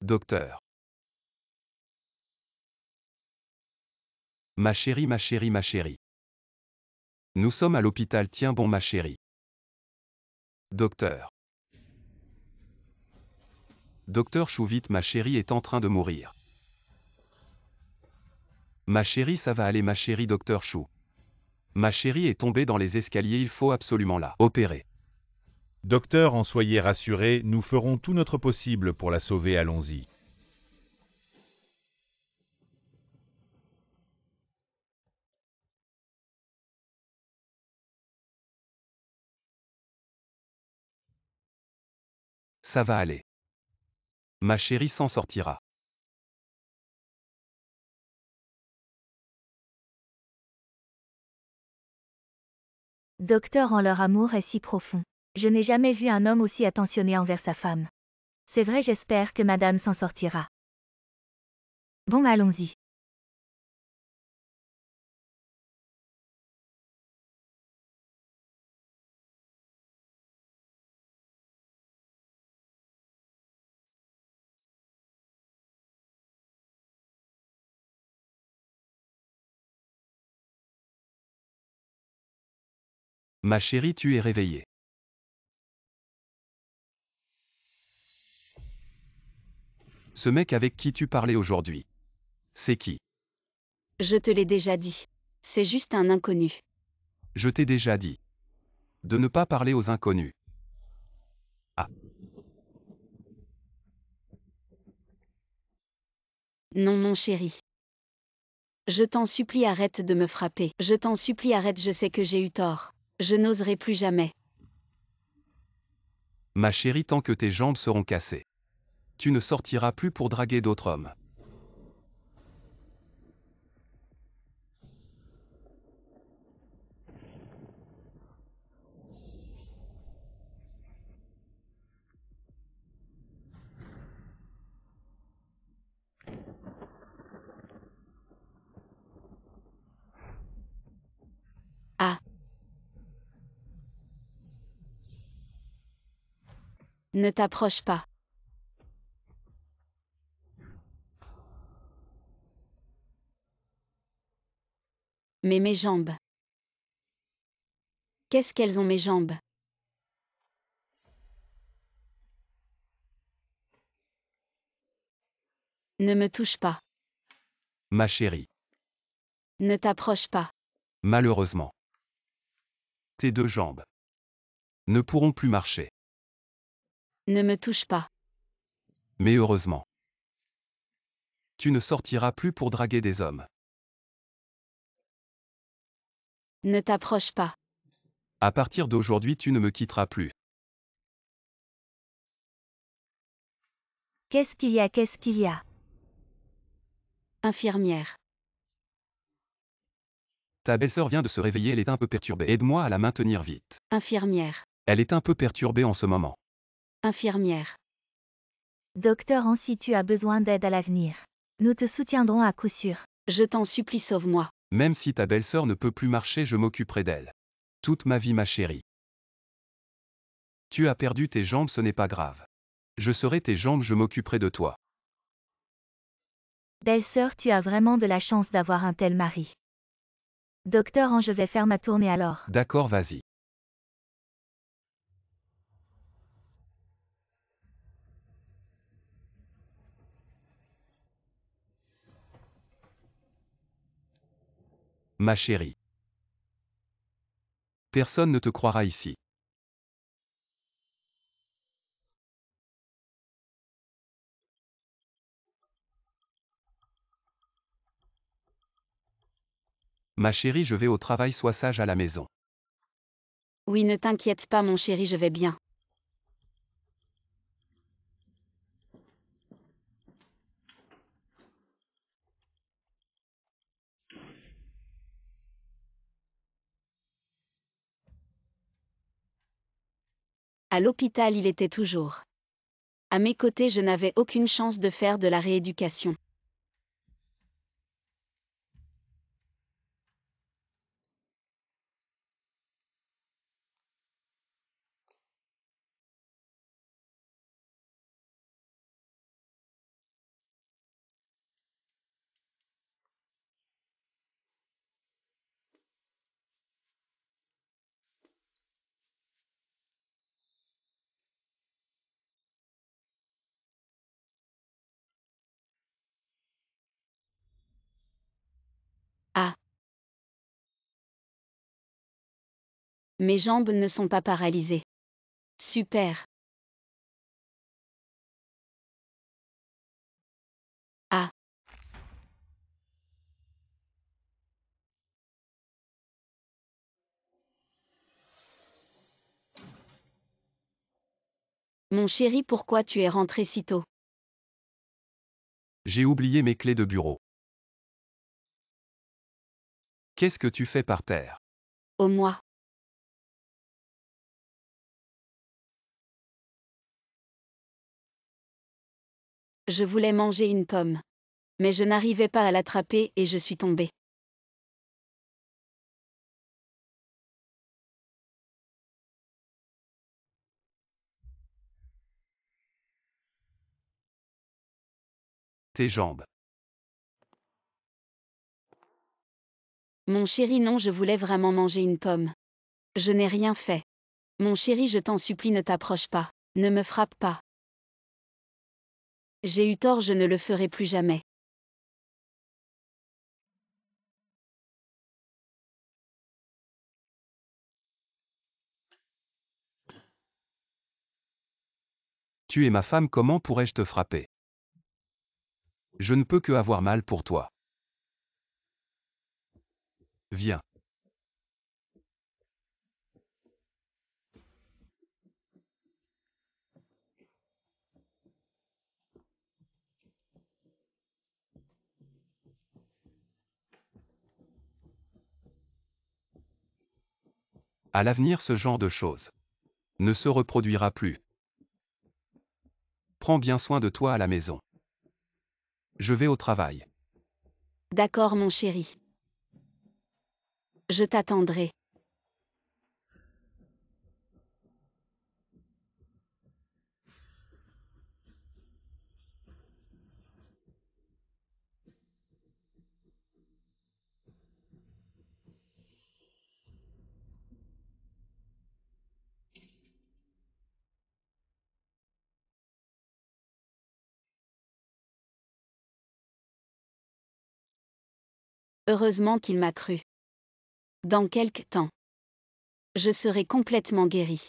Docteur. Ma chérie, ma chérie, ma chérie. Nous sommes à l'hôpital, tiens bon ma chérie. Docteur. Docteur Chou, vite, ma chérie est en train de mourir. Ma chérie, ça va aller ma chérie, docteur Chou. Ma chérie est tombée dans les escaliers, il faut absolument la opérer. Docteur, en soyez rassuré, nous ferons tout notre possible pour la sauver, allons-y. Ça va aller. Ma chérie s'en sortira. Docteur, leur amour est si profond. Je n'ai jamais vu un homme aussi attentionné envers sa femme. C'est vrai, j'espère que madame s'en sortira. Bon, allons-y. Ma chérie, tu es réveillée. Ce mec avec qui tu parlais aujourd'hui. C'est qui? Je te l'ai déjà dit. C'est juste un inconnu. Je t'ai déjà dit. De ne pas parler aux inconnus. Ah. Non mon chéri. Je t'en supplie, arrête de me frapper. Je t'en supplie, arrête, je sais que j'ai eu tort. Je n'oserai plus jamais. Ma chérie, tant que tes jambes seront cassées. Tu ne sortiras plus pour draguer d'autres hommes. Ah. Ne t'approche pas. Mais mes jambes. Qu'est-ce qu'elles ont mes jambes? Ne me touche pas. Ma chérie. Ne t'approche pas. Malheureusement. Tes deux jambes ne pourront plus marcher. Ne me touche pas. Mais heureusement. Tu ne sortiras plus pour draguer des hommes. Ne t'approche pas. À partir d'aujourd'hui, tu ne me quitteras plus. Qu'est-ce qu'il y a? Qu'est-ce qu'il y a? Infirmière. Ta belle-sœur vient de se réveiller, elle est un peu perturbée. Aide-moi à la maintenir vite. Infirmière. Elle est un peu perturbée en ce moment. Infirmière. Docteur, si tu as besoin d'aide à l'avenir, nous te soutiendrons à coup sûr. Je t'en supplie, sauve-moi. Même si ta belle-sœur ne peut plus marcher, je m'occuperai d'elle. Toute ma vie, ma chérie. Tu as perdu tes jambes, ce n'est pas grave. Je serai tes jambes, je m'occuperai de toi. Belle-sœur, tu as vraiment de la chance d'avoir un tel mari. Docteur, je vais faire ma tournée alors. D'accord, vas-y. Ma chérie. Personne ne te croira ici. Ma chérie, je vais au travail, sois sage à la maison. Oui, ne t'inquiète pas mon chéri, je vais bien. À l'hôpital, il était toujours. À mes côtés, je n'avais aucune chance de faire de la rééducation. Mes jambes ne sont pas paralysées. Super. Ah. Mon chéri, pourquoi tu es rentré si tôt? J'ai oublié mes clés de bureau. Qu'est-ce que tu fais par terre? Oh moi. Je voulais manger une pomme. Mais je n'arrivais pas à l'attraper et je suis tombée. Tes jambes. Mon chéri, non, je voulais vraiment manger une pomme. Je n'ai rien fait. Mon chéri, je t'en supplie, ne t'approche pas. Ne me frappe pas. J'ai eu tort, je ne le ferai plus jamais. Tu es ma femme, comment pourrais-je te frapper? Je ne peux que avoir mal pour toi. Viens. À l'avenir, ce genre de choses ne se reproduira plus. Prends bien soin de toi à la maison. Je vais au travail. D'accord, mon chéri. Je t'attendrai. Heureusement qu'il m'a cru. Dans quelque temps, je serai complètement guérie.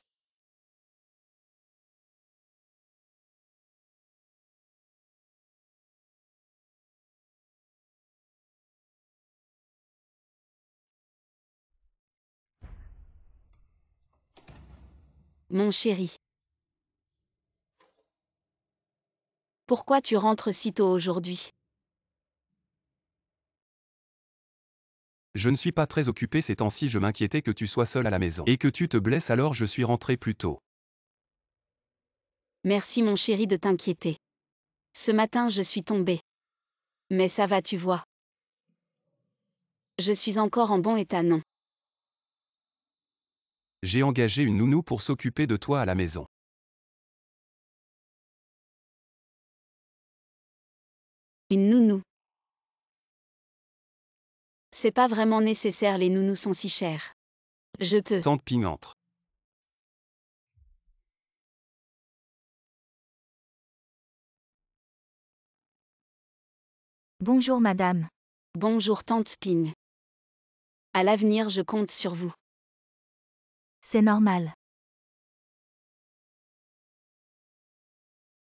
Mon chéri. Pourquoi tu rentres si tôt aujourd'hui? Je ne suis pas très occupé ces temps-ci, je m'inquiétais que tu sois seul à la maison et que tu te blesses, alors je suis rentré plus tôt. Merci mon chéri de t'inquiéter. Ce matin je suis tombée. Mais ça va, tu vois. Je suis encore en bon état, non. J'ai engagé une nounou pour s'occuper de toi à la maison. Une nounou. C'est pas vraiment nécessaire, les nounous sont si chers. Je peux. Tante Ping entre. Bonjour madame. Bonjour tante Ping. À l'avenir, je compte sur vous. C'est normal.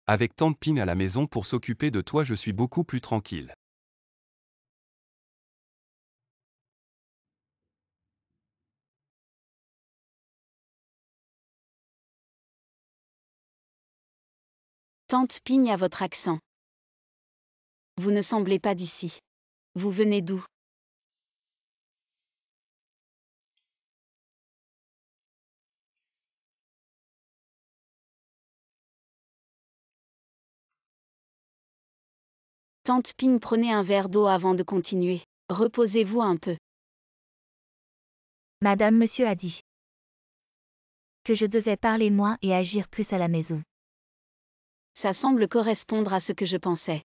Avec tante Ping à la maison pour s'occuper de toi, je suis beaucoup plus tranquille. Tante Ping a votre accent. Vous ne semblez pas d'ici. Vous venez d'où? Tante Ping, prenez un verre d'eau avant de continuer. Reposez-vous un peu. Madame, monsieur a dit que je devais parler moins et agir plus à la maison. Ça semble correspondre à ce que je pensais.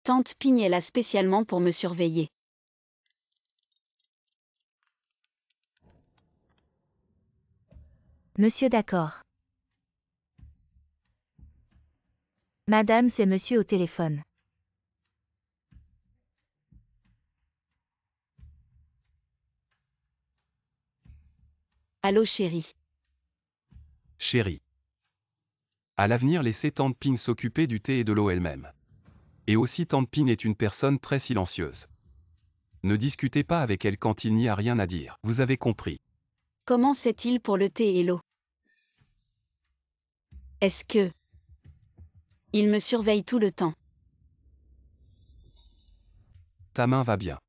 Tante Ping est là spécialement pour me surveiller. Monsieur d'accord. Madame, c'est monsieur au téléphone. Allô chérie. Chérie. À l'avenir, laissez Tante Ping s'occuper du thé et de l'eau elle-même. Et aussi Tante Ping est une personne très silencieuse. Ne discutez pas avec elle quand il n'y a rien à dire. Vous avez compris. Comment c'est-il pour le thé et l'eau? Est-ce que... Il me surveille tout le temps. Ta main va bien.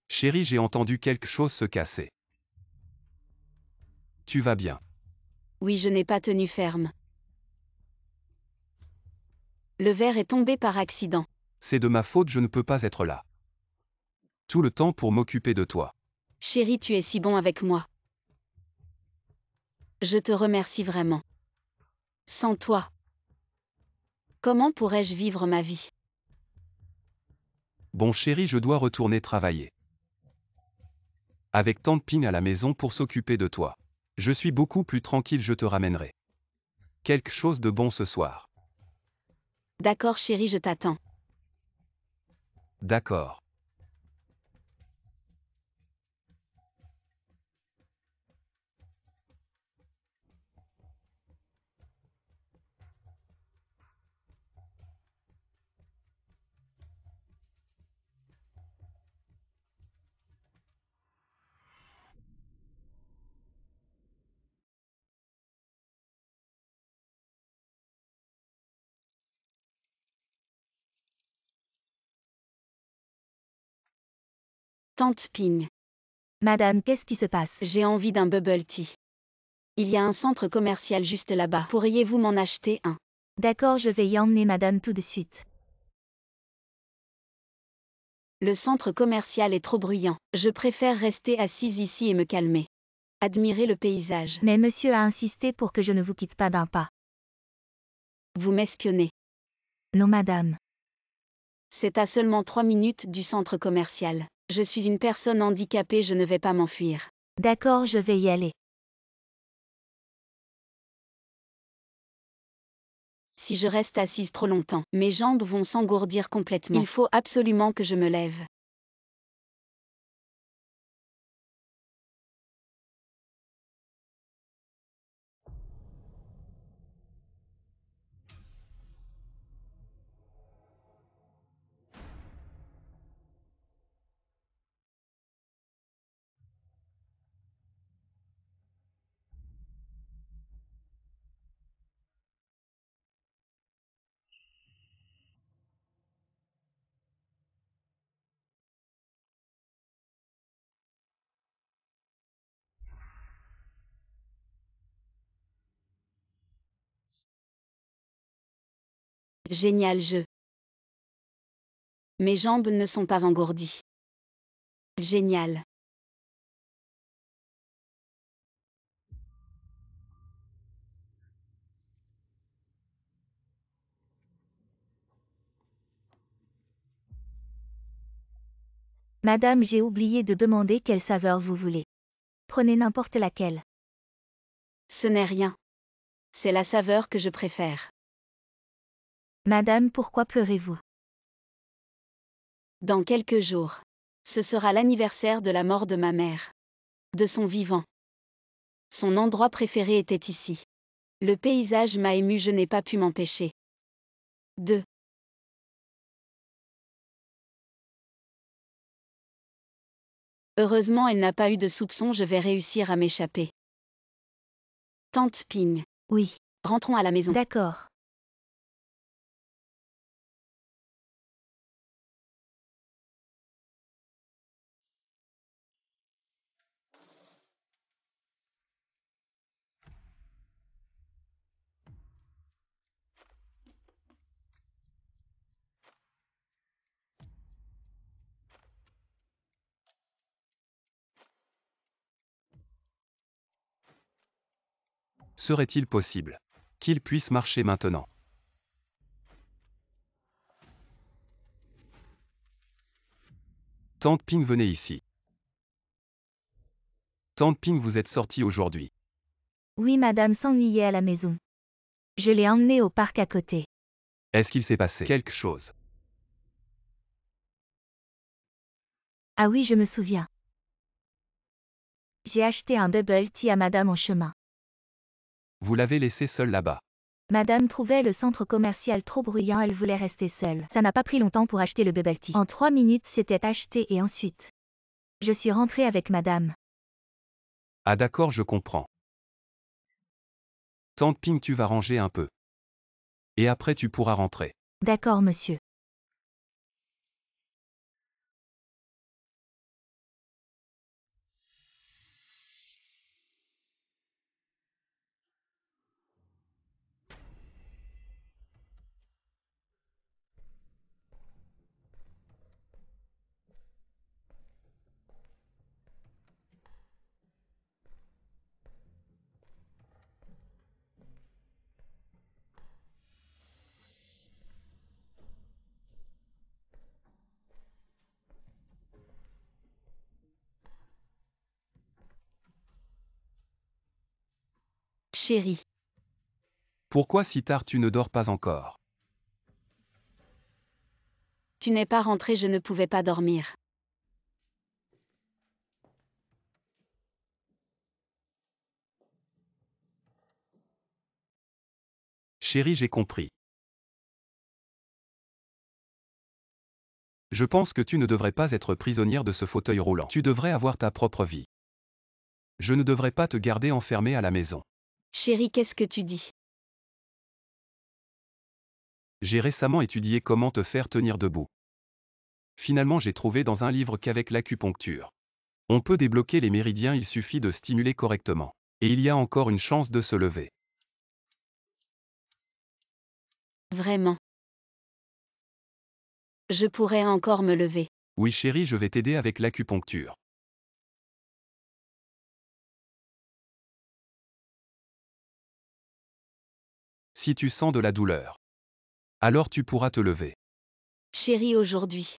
Chérie, j'ai entendu quelque chose se casser. Tu vas bien. Oui, je n'ai pas tenu ferme. Le verre est tombé par accident. C'est de ma faute, je ne peux pas être là. Tout le temps pour m'occuper de toi. Chérie, tu es si bon avec moi. Je te remercie vraiment. Sans toi, comment pourrais-je vivre ma vie? Bon chérie, je dois retourner travailler. Avec Tante Ping à la maison pour s'occuper de toi. Je suis beaucoup plus tranquille, je te ramènerai. Quelque chose de bon ce soir. D'accord chérie, je t'attends. D'accord. Tante Ping, Madame, qu'est-ce qui se passe? j'ai envie d'un bubble tea. Il y a un centre commercial juste là-bas. Pourriez-vous m'en acheter un? D'accord, je vais y emmener madame tout de suite. Le centre commercial est trop bruyant. Je préfère rester assise ici et me calmer. Admirer le paysage. Mais monsieur a insisté pour que je ne vous quitte pas d'un pas. Vous m'espionnez. Non madame. C'est à seulement 3 minutes du centre commercial. Je suis une personne handicapée, je ne vais pas m'enfuir. D'accord, je vais y aller. Si je reste assise trop longtemps, mes jambes vont s'engourdir complètement. Il faut absolument que je me lève. Génial jeu. Mes jambes ne sont pas engourdies. Génial. Madame, j'ai oublié de demander quelle saveur vous voulez. Prenez n'importe laquelle. Ce n'est rien. C'est la saveur que je préfère. Madame, pourquoi pleurez-vous? Dans quelques jours. Ce sera l'anniversaire de la mort de ma mère. De son vivant. Son endroit préféré était ici. Le paysage m'a ému, je n'ai pas pu m'empêcher. 2. Heureusement, elle n'a pas eu de soupçon, je vais réussir à m'échapper. Tante Ping. Oui. Rentrons à la maison. D'accord. Serait-il possible qu'il puisse marcher maintenant? Tante Ping, venez ici. Tante Ping, vous êtes sortie aujourd'hui. Oui, madame s'ennuyait à la maison. Je l'ai emmenée au parc à côté. Est-ce qu'il s'est passé quelque chose? Ah oui, je me souviens. J'ai acheté un bubble tea à madame en chemin. Vous l'avez laissé seul là-bas. Madame trouvait le centre commercial trop bruyant, elle voulait rester seule. Ça n'a pas pris longtemps pour acheter le bubble tea. En 3 minutes, c'était acheté et ensuite. Je suis rentrée avec madame. Ah d'accord, je comprends. Tante Ping, tu vas ranger un peu. Et après tu pourras rentrer. D'accord, monsieur. Chérie, Pourquoi si tard tu ne dors pas encore? tu n'es pas rentré, je ne pouvais pas dormir. Chérie, j'ai compris. Je pense que tu ne devrais pas être prisonnière de ce fauteuil roulant. Tu devrais avoir ta propre vie. Je ne devrais pas te garder enfermée à la maison. Chérie, qu'est-ce que tu dis? J'ai récemment étudié comment te faire tenir debout. Finalement, j'ai trouvé dans un livre qu'avec l'acupuncture, on peut débloquer les méridiens, il suffit de stimuler correctement. Et il y a encore une chance de se lever. Vraiment. Je pourrais encore me lever. Oui chérie, je vais t'aider avec l'acupuncture. Si tu sens de la douleur, alors tu pourras te lever. Chérie, aujourd'hui.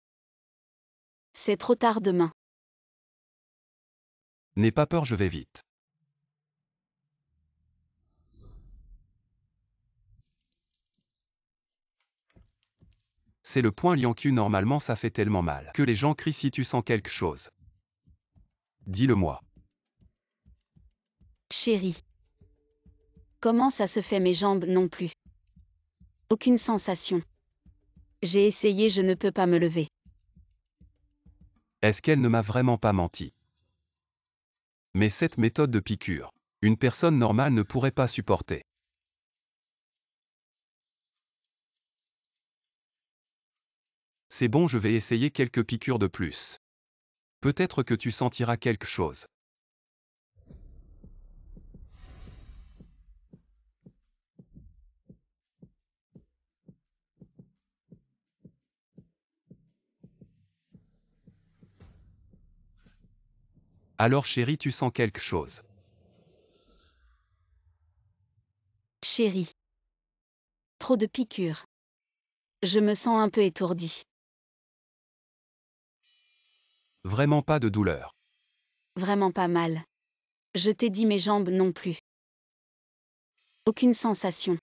C'est trop tard demain. N'aie pas peur, je vais vite. C'est le point Lianqiu, normalement ça fait tellement mal que les gens crient si tu sens quelque chose. Dis-le-moi. Chérie. Comment ça se fait, mes jambes non plus? Aucune sensation. J'ai essayé, je ne peux pas me lever. Est-ce qu'elle ne m'a vraiment pas menti? Mais cette méthode de piqûre, une personne normale ne pourrait pas supporter. C'est bon, je vais essayer quelques piqûres de plus. Peut-être que tu sentiras quelque chose. Alors chérie, tu sens quelque chose. Chérie. Trop de piqûres. Je me sens un peu étourdie. Vraiment pas de douleur. Vraiment pas mal. Je t'ai dit, mes jambes non plus. Aucune sensation.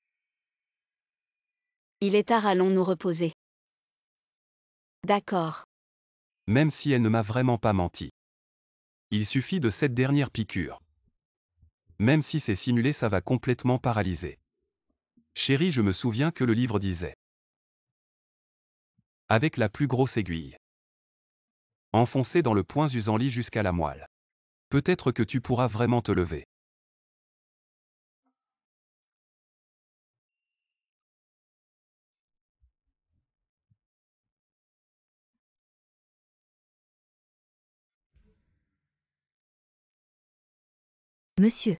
Il est tard, allons nous reposer. D'accord. Même si elle ne m'a vraiment pas menti. Il suffit de cette dernière piqûre. Même si c'est simulé, ça va complètement paralyser. Chérie, je me souviens que le livre disait. Avec la plus grosse aiguille. Enfoncée dans le point usant-lit jusqu'à la moelle. Peut-être que tu pourras vraiment te lever. Monsieur.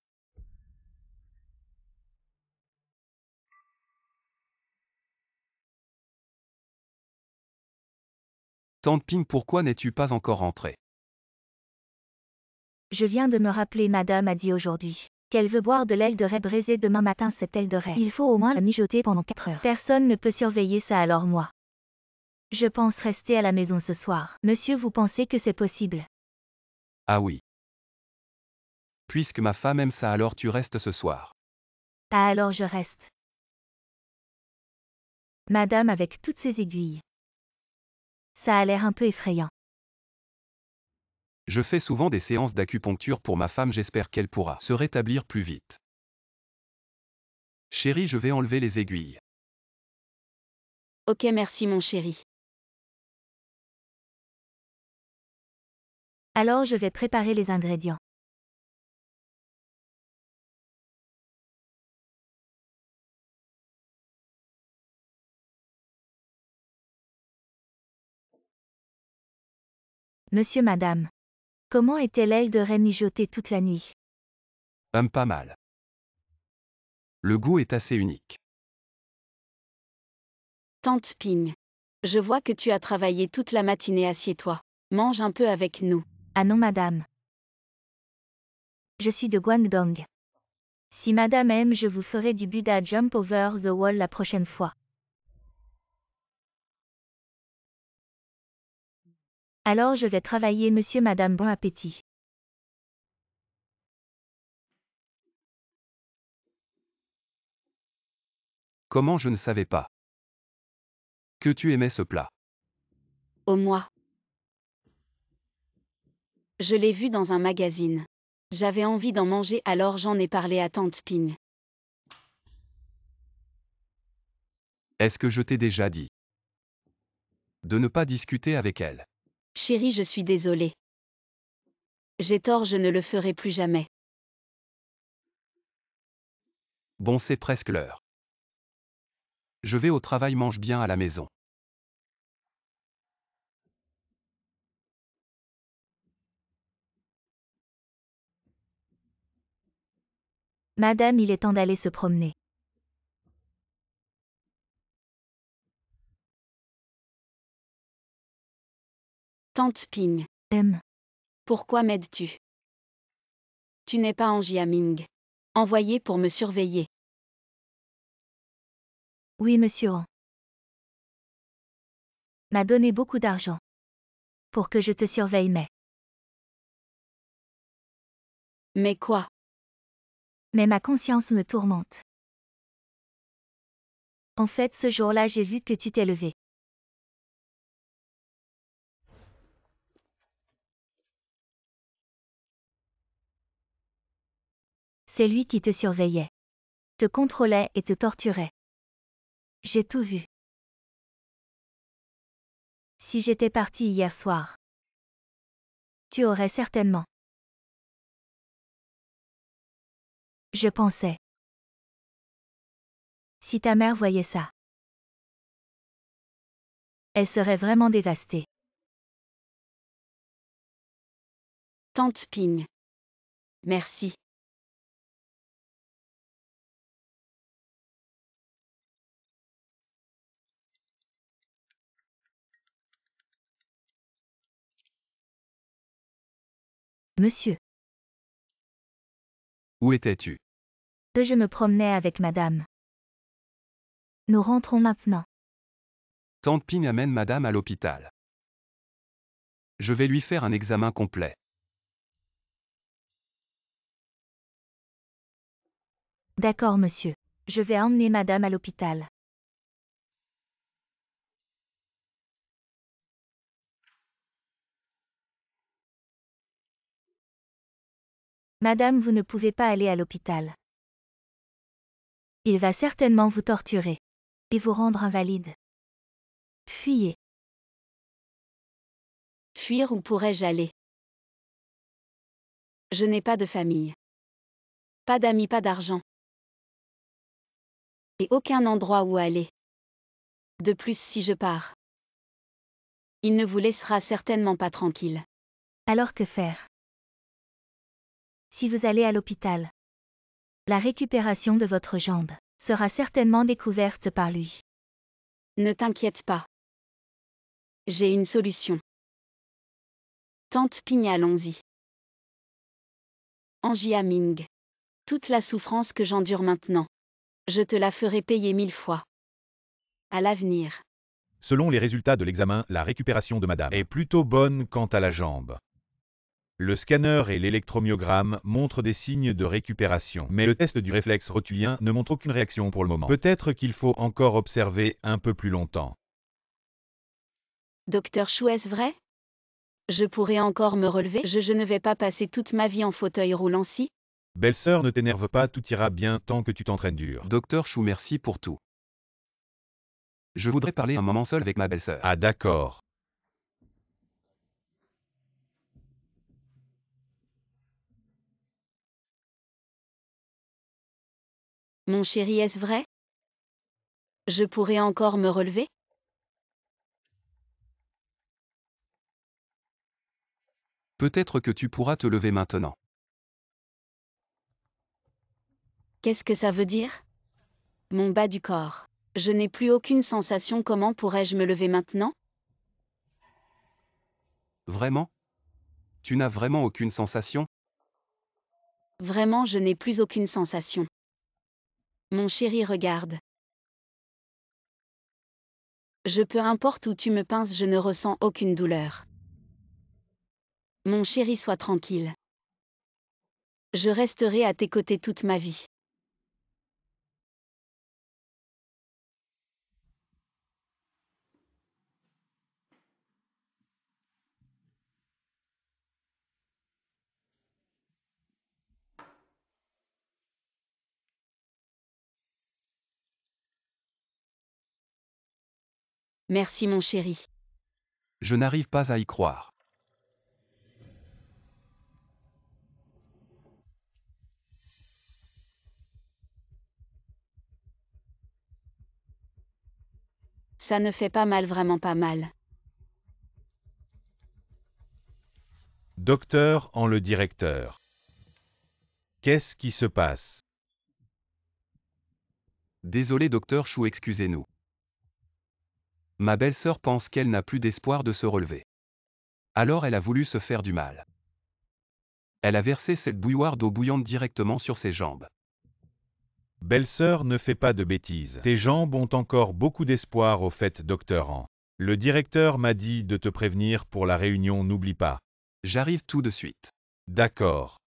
Tante Ping, pourquoi n'es-tu pas encore rentrée? Je viens de me rappeler, madame a dit aujourd'hui qu'elle veut boire de l'aile de raie braisée demain matin, cette aile de raie. Il faut au moins la mijoter pendant 4 heures. Personne ne peut surveiller ça, alors moi. Je pense rester à la maison ce soir. Monsieur, vous pensez que c'est possible? Ah oui. Puisque ma femme aime ça, alors tu restes ce soir. Ah, alors je reste. Madame, avec toutes ces aiguilles. Ça a l'air un peu effrayant. Je fais souvent des séances d'acupuncture pour ma femme, j'espère qu'elle pourra se rétablir plus vite. Chérie, je vais enlever les aiguilles. Ok, merci mon chéri. Alors je vais préparer les ingrédients. Monsieur, madame. Comment était l'aile de raie mijotée toute la nuit? Pas mal. Le goût est assez unique. Tante Ping. Je vois que tu as travaillé toute la matinée, assieds-toi. Mange un peu avec nous. Ah non, madame. Je suis de Guangdong. Si madame aime, je vous ferai du Buddha Jump over the wall la prochaine fois. Alors je vais travailler, monsieur, madame, bon appétit. Comment je ne savais pas que tu aimais ce plat? Oh moi. Je l'ai vu dans un magazine. J'avais envie d'en manger, alors j'en ai parlé à tante Ping. Est-ce que je t'ai déjà dit de ne pas discuter avec elle? Chérie, je suis désolée. J'ai tort, je ne le ferai plus jamais. Bon, c'est presque l'heure. Je vais au travail, mange bien à la maison. Madame, il est temps d'aller se promener. Tante Ping. Pourquoi m'aides-tu? Tu n'es pas en Jiaming. Envoyé pour me surveiller. Oui, monsieur. M'a donné beaucoup d'argent. Pour que je te surveille, mais. Mais quoi? Mais ma conscience me tourmente. En fait, ce jour-là, j'ai vu que tu t'es levé. C'est lui qui te surveillait. Te contrôlait et te torturait. J'ai tout vu. Si j'étais partie hier soir, tu aurais certainement. Je pensais. Si ta mère voyait ça, elle serait vraiment dévastée. Tante Ping. Merci. Monsieur, Où étais-tu? je me promenais avec madame. Nous rentrons maintenant. Tante Ping amène madame à l'hôpital. Je vais lui faire un examen complet. D'accord, monsieur. Je vais emmener madame à l'hôpital. Madame, vous ne pouvez pas aller à l'hôpital. Il va certainement vous torturer. Et vous rendre invalide. Fuyez. Fuir, où pourrais-je aller? Je n'ai pas de famille. Pas d'amis, pas d'argent. Et aucun endroit où aller. De plus, si je pars, il ne vous laissera certainement pas tranquille. Alors que faire? Si vous allez à l'hôpital, la récupération de votre jambe sera certainement découverte par lui. Ne t'inquiète pas. J'ai une solution. Tante Ping, allons-y. En Jiaming. Toute la souffrance que j'endure maintenant. Je te la ferai payer 1000 fois. À l'avenir. Selon les résultats de l'examen, la récupération de madame est plutôt bonne quant à la jambe. Le scanner et l'électromyogramme montrent des signes de récupération, mais le test du réflexe rotulien ne montre aucune réaction pour le moment. Peut-être qu'il faut encore observer un peu plus longtemps. Docteur Chou, est-ce vrai? Je pourrais encore me relever. Je ne vais pas passer toute ma vie en fauteuil roulant si. Belle-sœur, ne t'énerve pas, tout ira bien tant que tu t'entraînes dur. Docteur Chou, merci pour tout. Je voudrais parler un moment seul avec ma belle-sœur. Ah d'accord. Mon chéri, est-ce vrai? Je pourrais encore me relever? Peut-être que tu pourras te lever maintenant. Qu'est-ce que ça veut dire? Mon bas du corps. Je n'ai plus aucune sensation, comment pourrais-je me lever maintenant? Vraiment? Tu n'as vraiment aucune sensation? Vraiment, je n'ai plus aucune sensation. Mon chéri, regarde. Peu importe où tu me pinces, je ne ressens aucune douleur. Mon chéri, sois tranquille. Je resterai à tes côtés toute ma vie. Merci mon chéri. Je n'arrive pas à y croire. Ça ne fait pas mal, vraiment pas mal. Docteur en le directeur. Qu'est-ce qui se passe? Désolé docteur Chou, excusez-nous. Ma belle-sœur pense qu'elle n'a plus d'espoir de se relever. Alors elle a voulu se faire du mal. Elle a versé cette bouilloire d'eau bouillante directement sur ses jambes. Belle-sœur, ne fais pas de bêtises. Tes jambes ont encore beaucoup d'espoir au fait, docteur An. Le directeur m'a dit de te prévenir pour la réunion, n'oublie pas. J'arrive tout de suite. D'accord.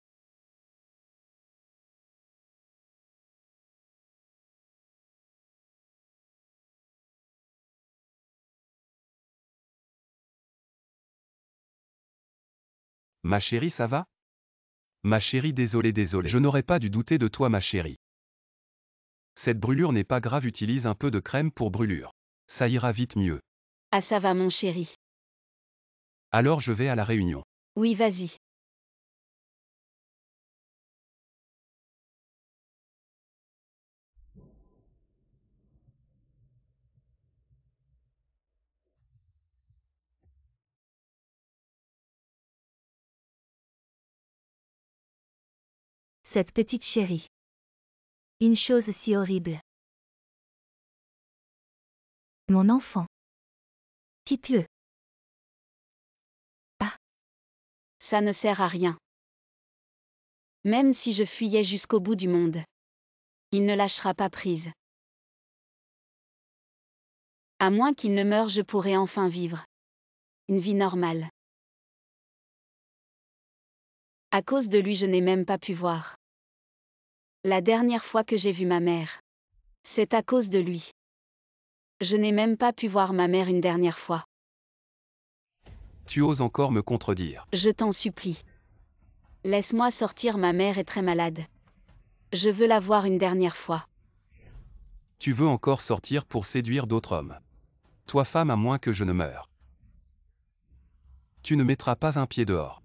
Ma chérie, ça va? Ma chérie, désolé. Je n'aurais pas dû douter de toi, ma chérie. Cette brûlure n'est pas grave, utilise un peu de crème pour brûlure. Ça ira vite mieux. Ah, ça va mon chéri. Alors je vais à la réunion. Oui, vas-y. Cette petite chérie. Une chose si horrible. Mon enfant. Dites-le. Ça ne sert à rien. Même si je fuyais jusqu'au bout du monde. Il ne lâchera pas prise. À moins qu'il ne meure, je pourrai enfin vivre. Une vie normale. À cause de lui, je n'ai même pas pu voir. La dernière fois que j'ai vu ma mère. C'est à cause de lui. Je n'ai même pas pu voir ma mère une dernière fois. Tu oses encore me contredire. Je t'en supplie. Laisse-moi sortir, ma mère est très malade. Je veux la voir une dernière fois. Tu veux encore sortir pour séduire d'autres hommes. Toi femme, à moins que je ne meure. Tu ne mettras pas un pied dehors.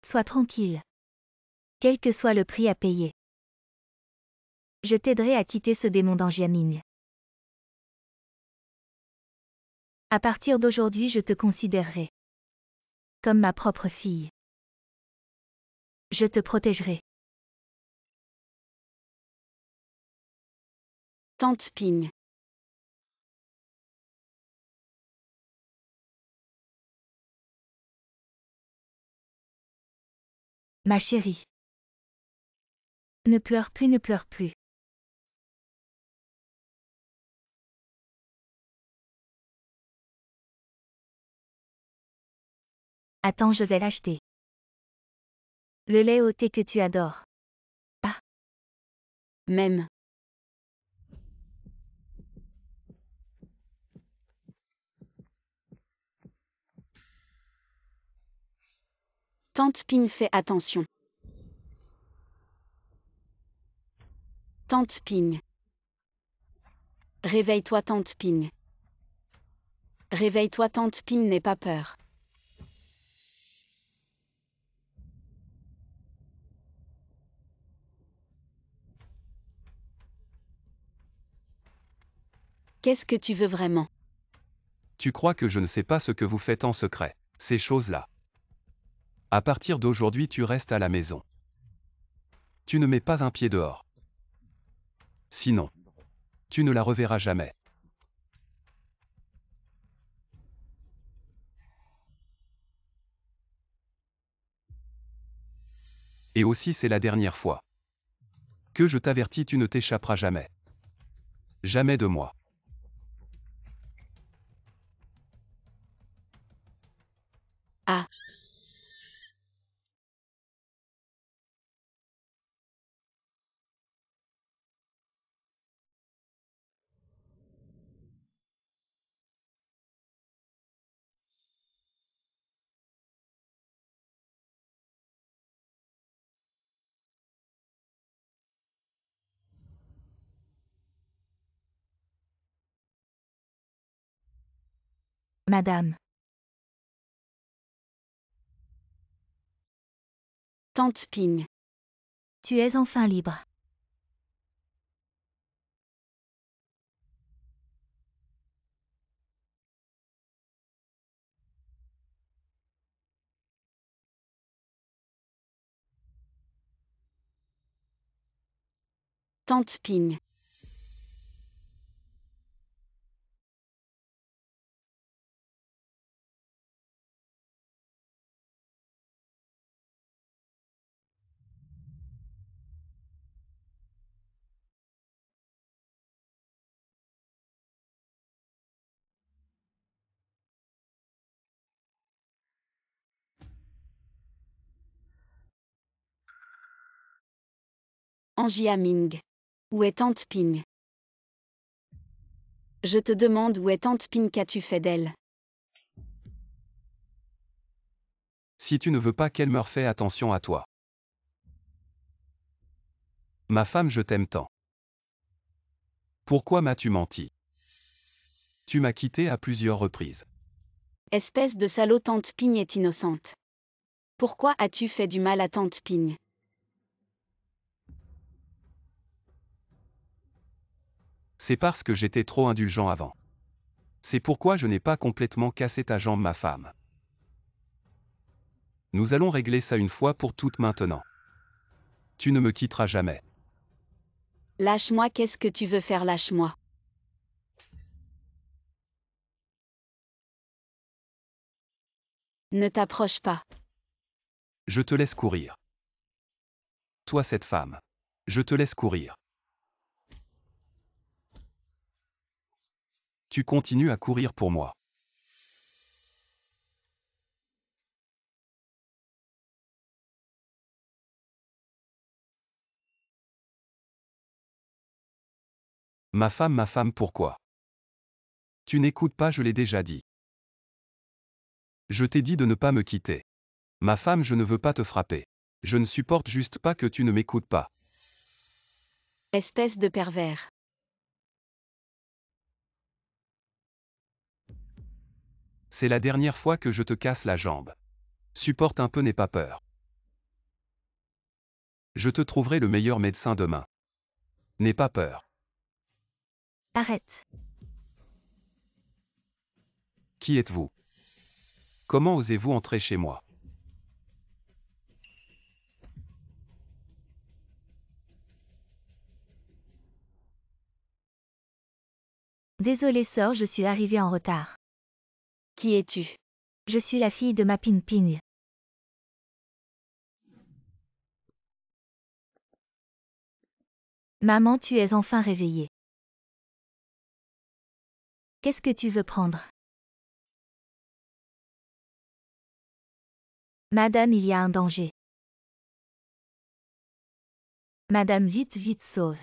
Sois tranquille. Quel que soit le prix à payer. Je t'aiderai à quitter ce démon d'Angiaming. À partir d'aujourd'hui, je te considérerai comme ma propre fille. Je te protégerai. Tante Ping. Ma chérie. Ne pleure plus, ne pleure plus. Attends, je vais l'acheter. Le lait au thé que tu adores. Même. Tante Ping fait attention. Tante Ping. Réveille-toi Tante Ping. Réveille-toi Tante Ping, n'aie pas peur. Qu'est-ce que tu veux vraiment? Tu crois que je ne sais pas ce que vous faites en secret, ces choses-là. À partir d'aujourd'hui, tu restes à la maison. Tu ne mets pas un pied dehors. Sinon, tu ne la reverras jamais. Et aussi c'est la dernière fois. Que je t'avertis, tu ne t'échapperas jamais. Jamais de moi. Ah. Madame. Tante Ping. Tu es enfin libre. Tante Ping. Angia Ming. Où est Tante Ping? Je te demande où est Tante Ping, qu'as-tu fait d'elle? Si tu ne veux pas qu'elle meure, fais attention à toi. Ma femme, je t'aime tant. Pourquoi m'as-tu menti? Tu m'as quitté à plusieurs reprises. Espèce de salaud, Tante Ping est innocente. Pourquoi as-tu fait du mal à Tante Ping? C'est parce que j'étais trop indulgent avant. C'est pourquoi je n'ai pas complètement cassé ta jambe, ma femme. Nous allons régler ça une fois pour toutes maintenant. Tu ne me quitteras jamais. Lâche-moi, qu'est-ce que tu veux faire? Lâche-moi. Ne t'approche pas. Je te laisse courir. Toi, cette femme. Je te laisse courir. Tu continues à courir pour moi. Ma femme, pourquoi? Tu n'écoutes pas, je l'ai déjà dit. Je t'ai dit de ne pas me quitter. Ma femme, je ne veux pas te frapper. Je ne supporte juste pas que tu ne m'écoutes pas. Espèce de pervers. C'est la dernière fois que je te casse la jambe. Supporte un peu, n'aie pas peur. Je te trouverai le meilleur médecin demain. N'aie pas peur. Arrête. Qui êtes-vous? Comment osez-vous entrer chez moi? Désolée sœur, je suis arrivée en retard. Qui es-tu? Je suis la fille de ma Ping Ping. Maman, tu es enfin réveillée. Qu'est-ce que tu veux prendre? Madame, il y a un danger. Madame, vite, vite, sauve.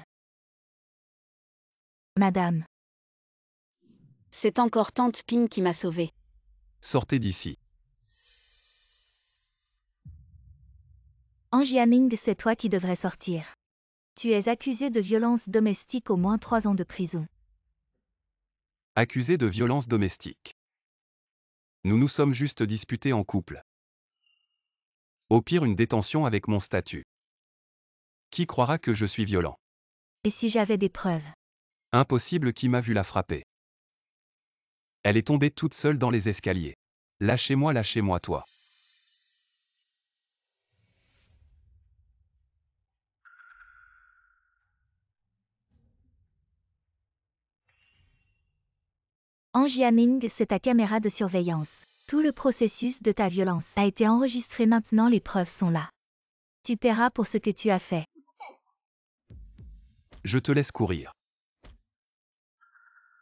Madame. C'est encore Tante Ping qui m'a sauvée. Sortez d'ici. Angie Aming, c'est toi qui devrais sortir. Tu es accusé de violence domestique, au moins 3 ans de prison. Accusé de violence domestique. Nous nous sommes juste disputés en couple. Au pire, une détention avec mon statut. Qui croira que je suis violent? Et si j'avais des preuves? Impossible, qui m'a vu la frapper. Elle est tombée toute seule dans les escaliers. Lâchez-moi, toi. Angie Aming, c'est ta caméra de surveillance. Tout le processus de ta violence a été enregistré, maintenant les preuves sont là. Tu paieras pour ce que tu as fait. Je te laisse courir.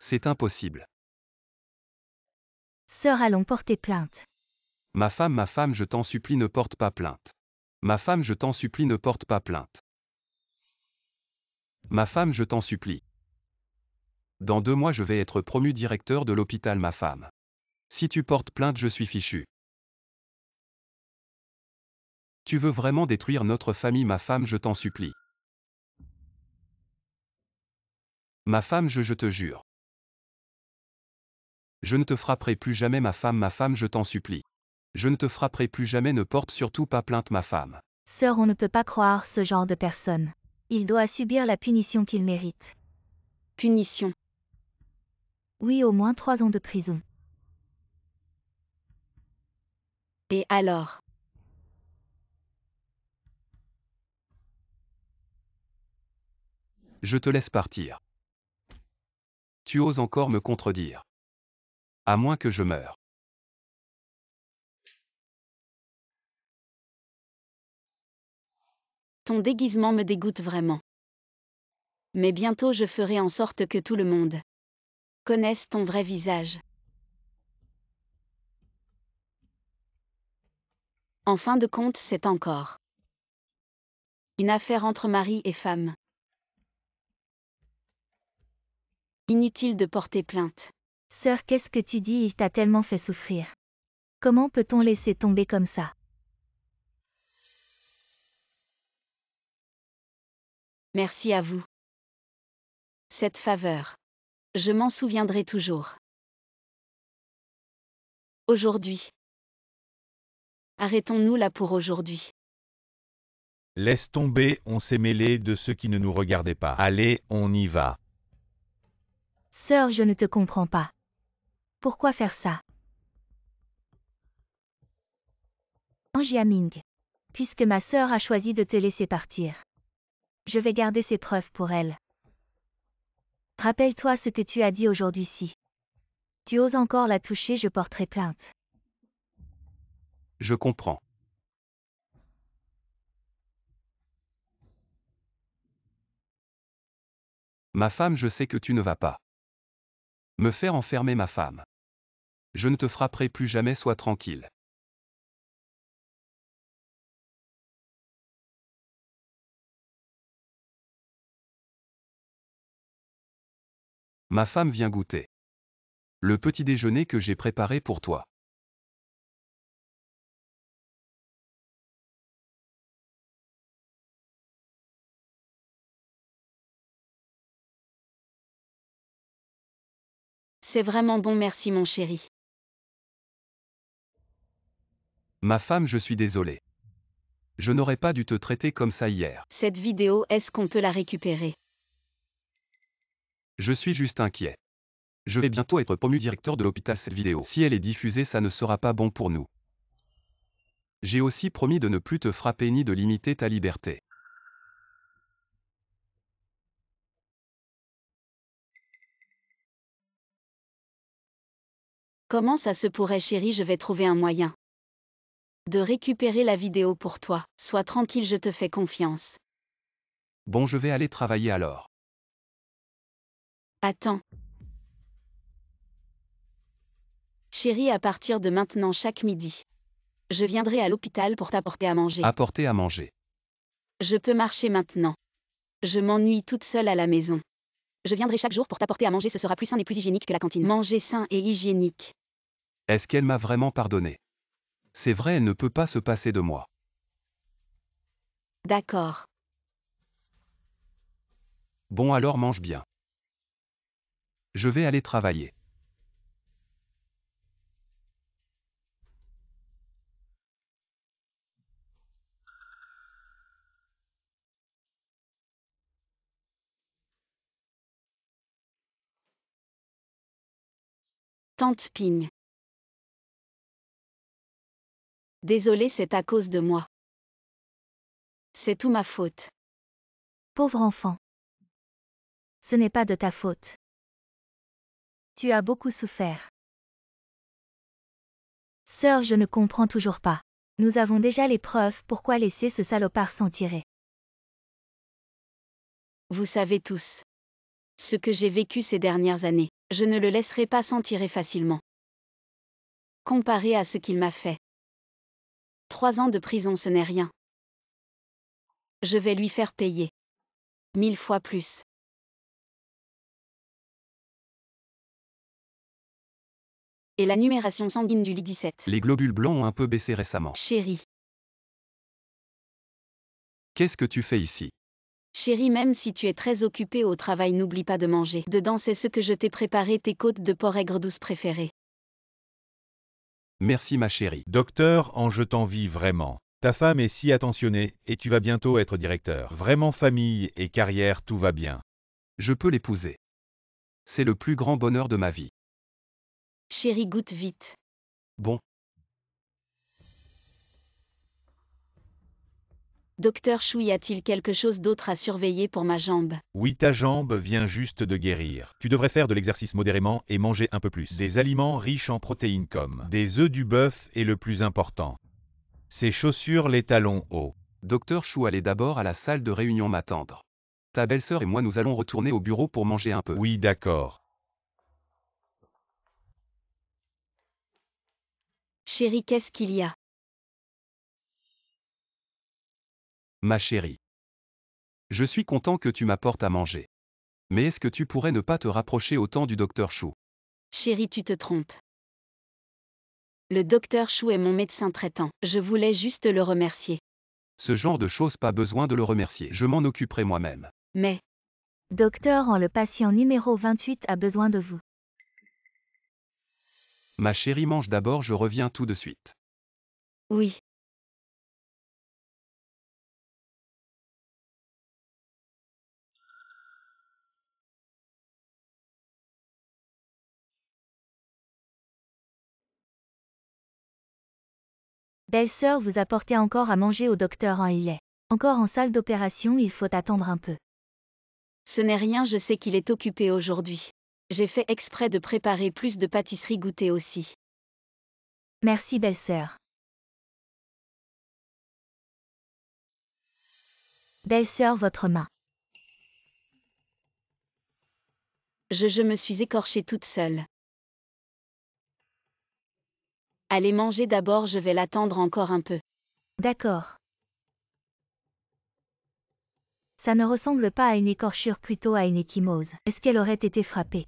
C'est impossible. Sœur, allons porter plainte. Ma femme, je t'en supplie, ne porte pas plainte. Ma femme, je t'en supplie, ne porte pas plainte. Ma femme, je t'en supplie. Dans 2 mois, je vais être promu directeur de l'hôpital, ma femme. Si tu portes plainte, je suis fichu. Tu veux vraiment détruire notre famille, ma femme, je t'en supplie. Ma femme, je te jure. Je ne te frapperai plus jamais, ma femme, je t'en supplie. Je ne te frapperai plus jamais, ne porte surtout pas plainte, ma femme. Sœur, on ne peut pas croire ce genre de personne. Il doit subir la punition qu'il mérite. Punition. Oui, au moins 3 ans de prison. Et alors? Je te laisse partir. Tu oses encore me contredire. À moins que je meure. Ton déguisement me dégoûte vraiment. Mais bientôt je ferai en sorte que tout le monde connaisse ton vrai visage. En fin de compte, c'est encore une affaire entre mari et femme. Inutile de porter plainte. Sœur, qu'est-ce que tu dis? Il t'a tellement fait souffrir. Comment peut-on laisser tomber comme ça? Merci à vous. Cette faveur. Je m'en souviendrai toujours. Aujourd'hui. Arrêtons-nous là pour aujourd'hui. Laisse tomber, on s'est mêlé de ceux qui ne nous regardaient pas. Allez, on y va. Sœur, je ne te comprends pas. Pourquoi faire ça? Angie Aming. Puisque ma sœur a choisi de te laisser partir, je vais garder ces preuves pour elle. Rappelle-toi ce que tu as dit aujourd'hui. Si tu oses encore la toucher, je porterai plainte. Je comprends. Ma femme, je sais que tu ne vas pas me faire enfermer, ma femme. Je ne te frapperai plus jamais, sois tranquille. Ma femme vient goûter le petit déjeuner que j'ai préparé pour toi. C'est vraiment bon, merci mon chéri. Ma femme, je suis désolé. Je n'aurais pas dû te traiter comme ça hier. Cette vidéo, est-ce qu'on peut la récupérer? Je suis juste inquiet. Je vais bientôt être promu directeur de l'hôpital. Cette vidéo, si elle est diffusée, ça ne sera pas bon pour nous. J'ai aussi promis de ne plus te frapper ni de limiter ta liberté. Comment ça se pourrait, chérie? Je vais trouver un moyen de récupérer la vidéo pour toi. Sois tranquille, je te fais confiance. Bon, je vais aller travailler alors. Attends. Chérie, à partir de maintenant, chaque midi, je viendrai à l'hôpital pour t'apporter à manger. Apporter à manger. Je peux marcher maintenant. Je m'ennuie toute seule à la maison. Je viendrai chaque jour pour t'apporter à manger, ce sera plus sain et plus hygiénique que la cantine. Manger sain et hygiénique. Est-ce qu'elle m'a vraiment pardonné? C'est vrai, elle ne peut pas se passer de moi. D'accord. Bon alors mange bien. Je vais aller travailler. Tante Ping. Désolée, c'est à cause de moi. C'est tout ma faute. Pauvre enfant. Ce n'est pas de ta faute. Tu as beaucoup souffert. Sœur, je ne comprends toujours pas. Nous avons déjà les preuves, pourquoi laisser ce salopard s'en tirer? Vous savez tous. Ce que j'ai vécu ces dernières années, je ne le laisserai pas s'en tirer facilement. Comparé à ce qu'il m'a fait. 3 ans de prison, ce n'est rien. Je vais lui faire payer. 1000 fois plus. Et la numération sanguine du lit 17. Les globules blancs ont un peu baissé récemment. Chérie. Qu'est-ce que tu fais ici? Chérie, même si tu es très occupée au travail, n'oublie pas de manger. Dedans, c'est ce que je t'ai préparé, tes côtes de porc aigre douce préférées. Merci ma chérie. Docteur, je t'envie vraiment. Ta femme est si attentionnée, et tu vas bientôt être directeur. Vraiment famille et carrière, tout va bien. Je peux l'épouser. C'est le plus grand bonheur de ma vie. Chérie, goûte vite. Bon, Docteur Chou, y a-t-il quelque chose d'autre à surveiller pour ma jambe? Oui, ta jambe vient juste de guérir. Tu devrais faire de l'exercice modérément et manger un peu plus. Des aliments riches en protéines comme des œufs du bœuf et le plus important, ces chaussures, les talons hauts. Docteur Chou, allez d'abord à la salle de réunion m'attendre. Ta belle-sœur et moi nous allons retourner au bureau pour manger un peu. Oui, d'accord. Chérie, qu'est-ce qu'il y a? Ma chérie. Je suis content que tu m'apportes à manger. Mais est-ce que tu pourrais ne pas te rapprocher autant du docteur Chou? Chérie, tu te trompes. Le docteur Chou est mon médecin traitant. Je voulais juste le remercier. Ce genre de choses, pas besoin de le remercier. Je m'en occuperai moi-même. Mais, Docteur, le patient numéro 28 a besoin de vous. Ma chérie, mange d'abord, je reviens tout de suite. oui. Belle-sœur, vous apportez encore à manger au docteur, il est encore en salle d'opération, il faut attendre un peu. Ce n'est rien, je sais qu'il est occupé aujourd'hui. J'ai fait exprès de préparer plus de pâtisseries goûtées aussi. Merci belle-sœur. Belle-sœur, votre main. Je me suis écorchée toute seule. Allez manger d'abord, je vais l'attendre encore un peu. D'accord. Ça ne ressemble pas à une écorchure, plutôt à une échymose. Est-ce qu'elle aurait été frappée?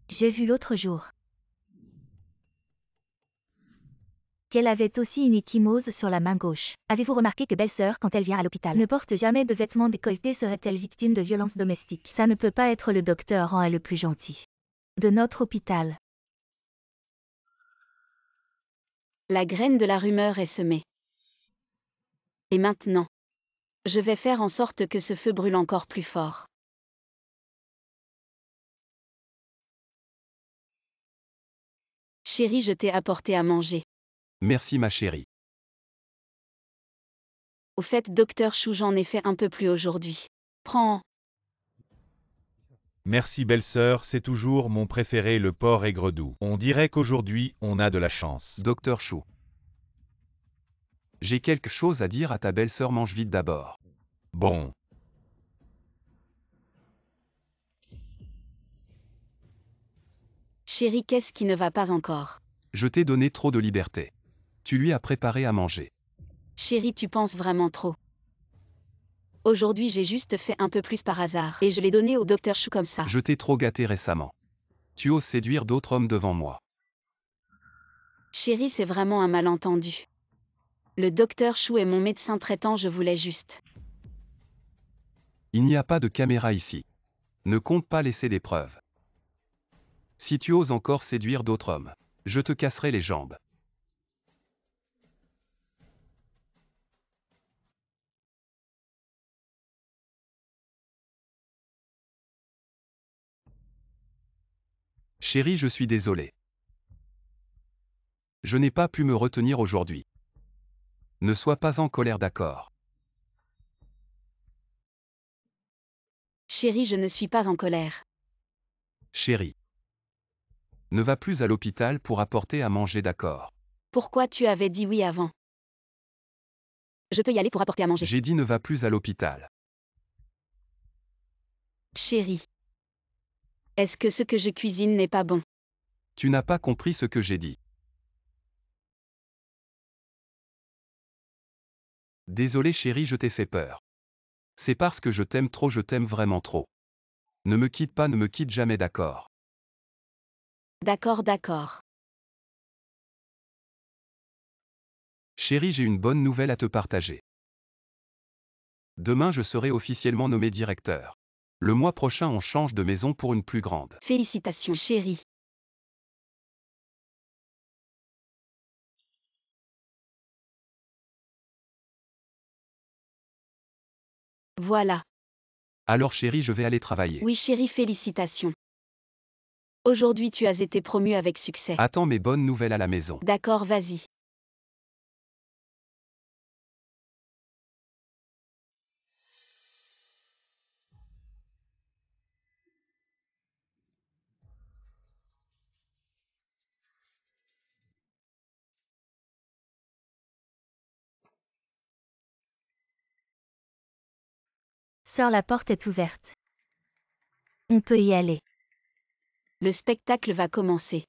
J'ai vu l'autre jour qu'elle avait aussi une échymose sur la main gauche. Avez-vous remarqué que belle-sœur, quand elle vient à l'hôpital, ne porte jamais de vêtements décolletés? Serait-elle victime de violences domestiques? Ça ne peut pas être le docteur est le plus gentil de notre hôpital. La graine de la rumeur est semée. Et maintenant, je vais faire en sorte que ce feu brûle encore plus fort. Chérie, je t'ai apporté à manger. Merci ma chérie. Au fait, docteur Chou, j'en ai fait un peu plus aujourd'hui. Prends. Merci belle-sœur, c'est toujours mon préféré, le porc aigre doux. On dirait qu'aujourd'hui, on a de la chance. Docteur Chou. J'ai quelque chose à dire à ta belle-sœur, mange vite d'abord. Bon. Chérie, qu'est-ce qui ne va pas encore? Je t'ai donné trop de liberté. Tu lui as préparé à manger. Chérie, tu penses vraiment trop. Aujourd'hui, j'ai juste fait un peu plus par hasard. Et je l'ai donné au docteur Chou comme ça. Je t'ai trop gâté récemment. Tu oses séduire d'autres hommes devant moi. Chérie, c'est vraiment un malentendu. Le docteur Chou est mon médecin traitant, je voulais juste. Il n'y a pas de caméra ici. Ne compte pas laisser des preuves. Si tu oses encore séduire d'autres hommes, je te casserai les jambes. Chérie, je suis désolé. Je n'ai pas pu me retenir aujourd'hui. Ne sois pas en colère, d'accord? Chérie, je ne suis pas en colère. Chérie. Ne va plus à l'hôpital pour apporter à manger, d'accord? Pourquoi tu avais dit oui avant? Je peux y aller pour apporter à manger. J'ai dit ne va plus à l'hôpital. Chérie. Est-ce que ce que je cuisine n'est pas bon? Tu n'as pas compris ce que j'ai dit. Désolé chérie, je t'ai fait peur. C'est parce que je t'aime trop, je t'aime vraiment trop. Ne me quitte pas, ne me quitte jamais, d'accord? D'accord, d'accord. Chérie, j'ai une bonne nouvelle à te partager. Demain, je serai officiellement nommé directeur. Le mois prochain, on change de maison pour une plus grande. Félicitations, chérie. Voilà. Alors chérie, je vais aller travailler. Oui, chérie, félicitations. Aujourd'hui, tu as été promu avec succès. Attends mes bonnes nouvelles à la maison. D'accord, vas-y. Sœur, la porte est ouverte. On peut y aller. Le spectacle va commencer.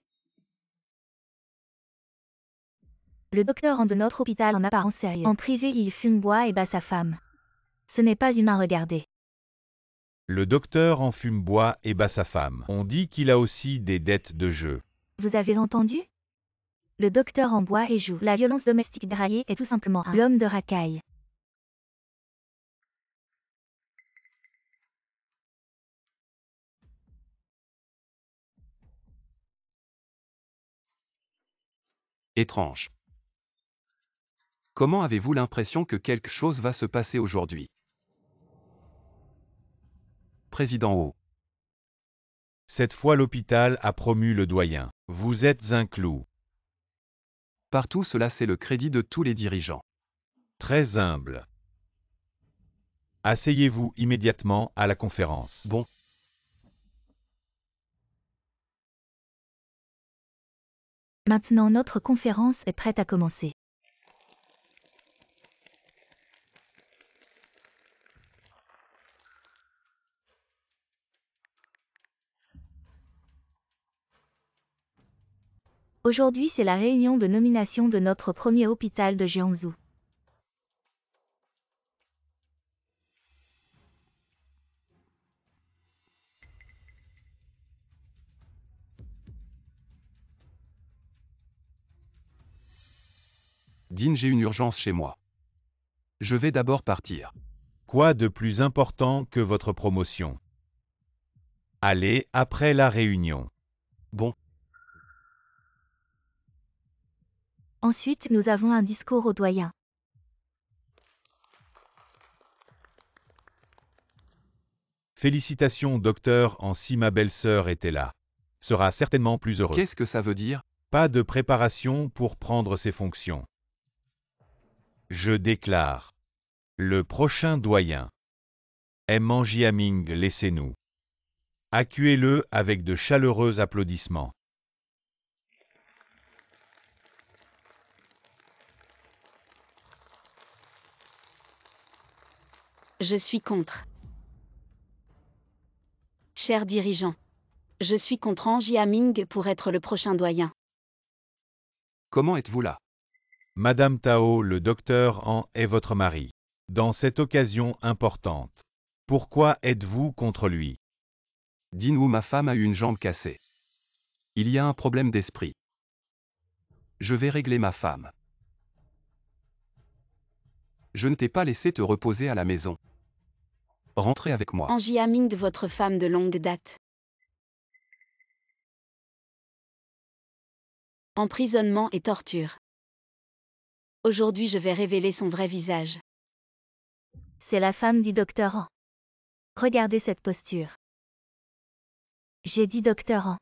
Le docteur rentre de notre hôpital en apparence sérieux. En privé, il fume, boit et bat sa femme. Ce n'est pas humain, regardez. Le docteur en fume, boit et bat sa femme. On dit qu'il a aussi des dettes de jeu. Vous avez entendu? Le docteur en boit et joue. La violence domestique déraillée est tout simplement l'homme de racaille. Étrange. Comment avez-vous l'impression que quelque chose va se passer aujourd'hui? Président O. Cette fois l'hôpital a promu le doyen. Vous êtes un clou. Partout cela c'est le crédit de tous les dirigeants. Très humble. Asseyez-vous immédiatement à la conférence. Bon. Maintenant notre conférence est prête à commencer. Aujourd'hui c'est la réunion de nomination de notre premier hôpital de Jiangsu. Dean, j'ai une urgence chez moi. Je vais d'abord partir. Quoi de plus important que votre promotion? Allez après la réunion. Bon. Ensuite nous avons un discours au doyen. Félicitations docteur, en si ma belle-sœur était là. Sera certainement plus heureux. Qu'est-ce que ça veut dire? Pas de préparation pour prendre ses fonctions. Je déclare. Le prochain doyen. M. Jiaming, laissez-nous. Accueillez-le avec de chaleureux applaudissements. Je suis contre. Cher dirigeant. Je suis contre An Jiaming pour être le prochain doyen. Comment êtes-vous là? Madame Tao, le docteur En est votre mari. Dans cette occasion importante. Pourquoi êtes-vous contre lui? Dean Wu, ma femme a eu une jambe cassée. Il y a un problème d'esprit. Je vais régler ma femme. Je ne t'ai pas laissé te reposer à la maison. Rentrez avec moi. Angie Aming, votre femme de longue date. Emprisonnement et torture. Aujourd'hui, je vais révéler son vrai visage. C'est la femme du docteur Han. Regardez cette posture. J'ai dit docteur Han.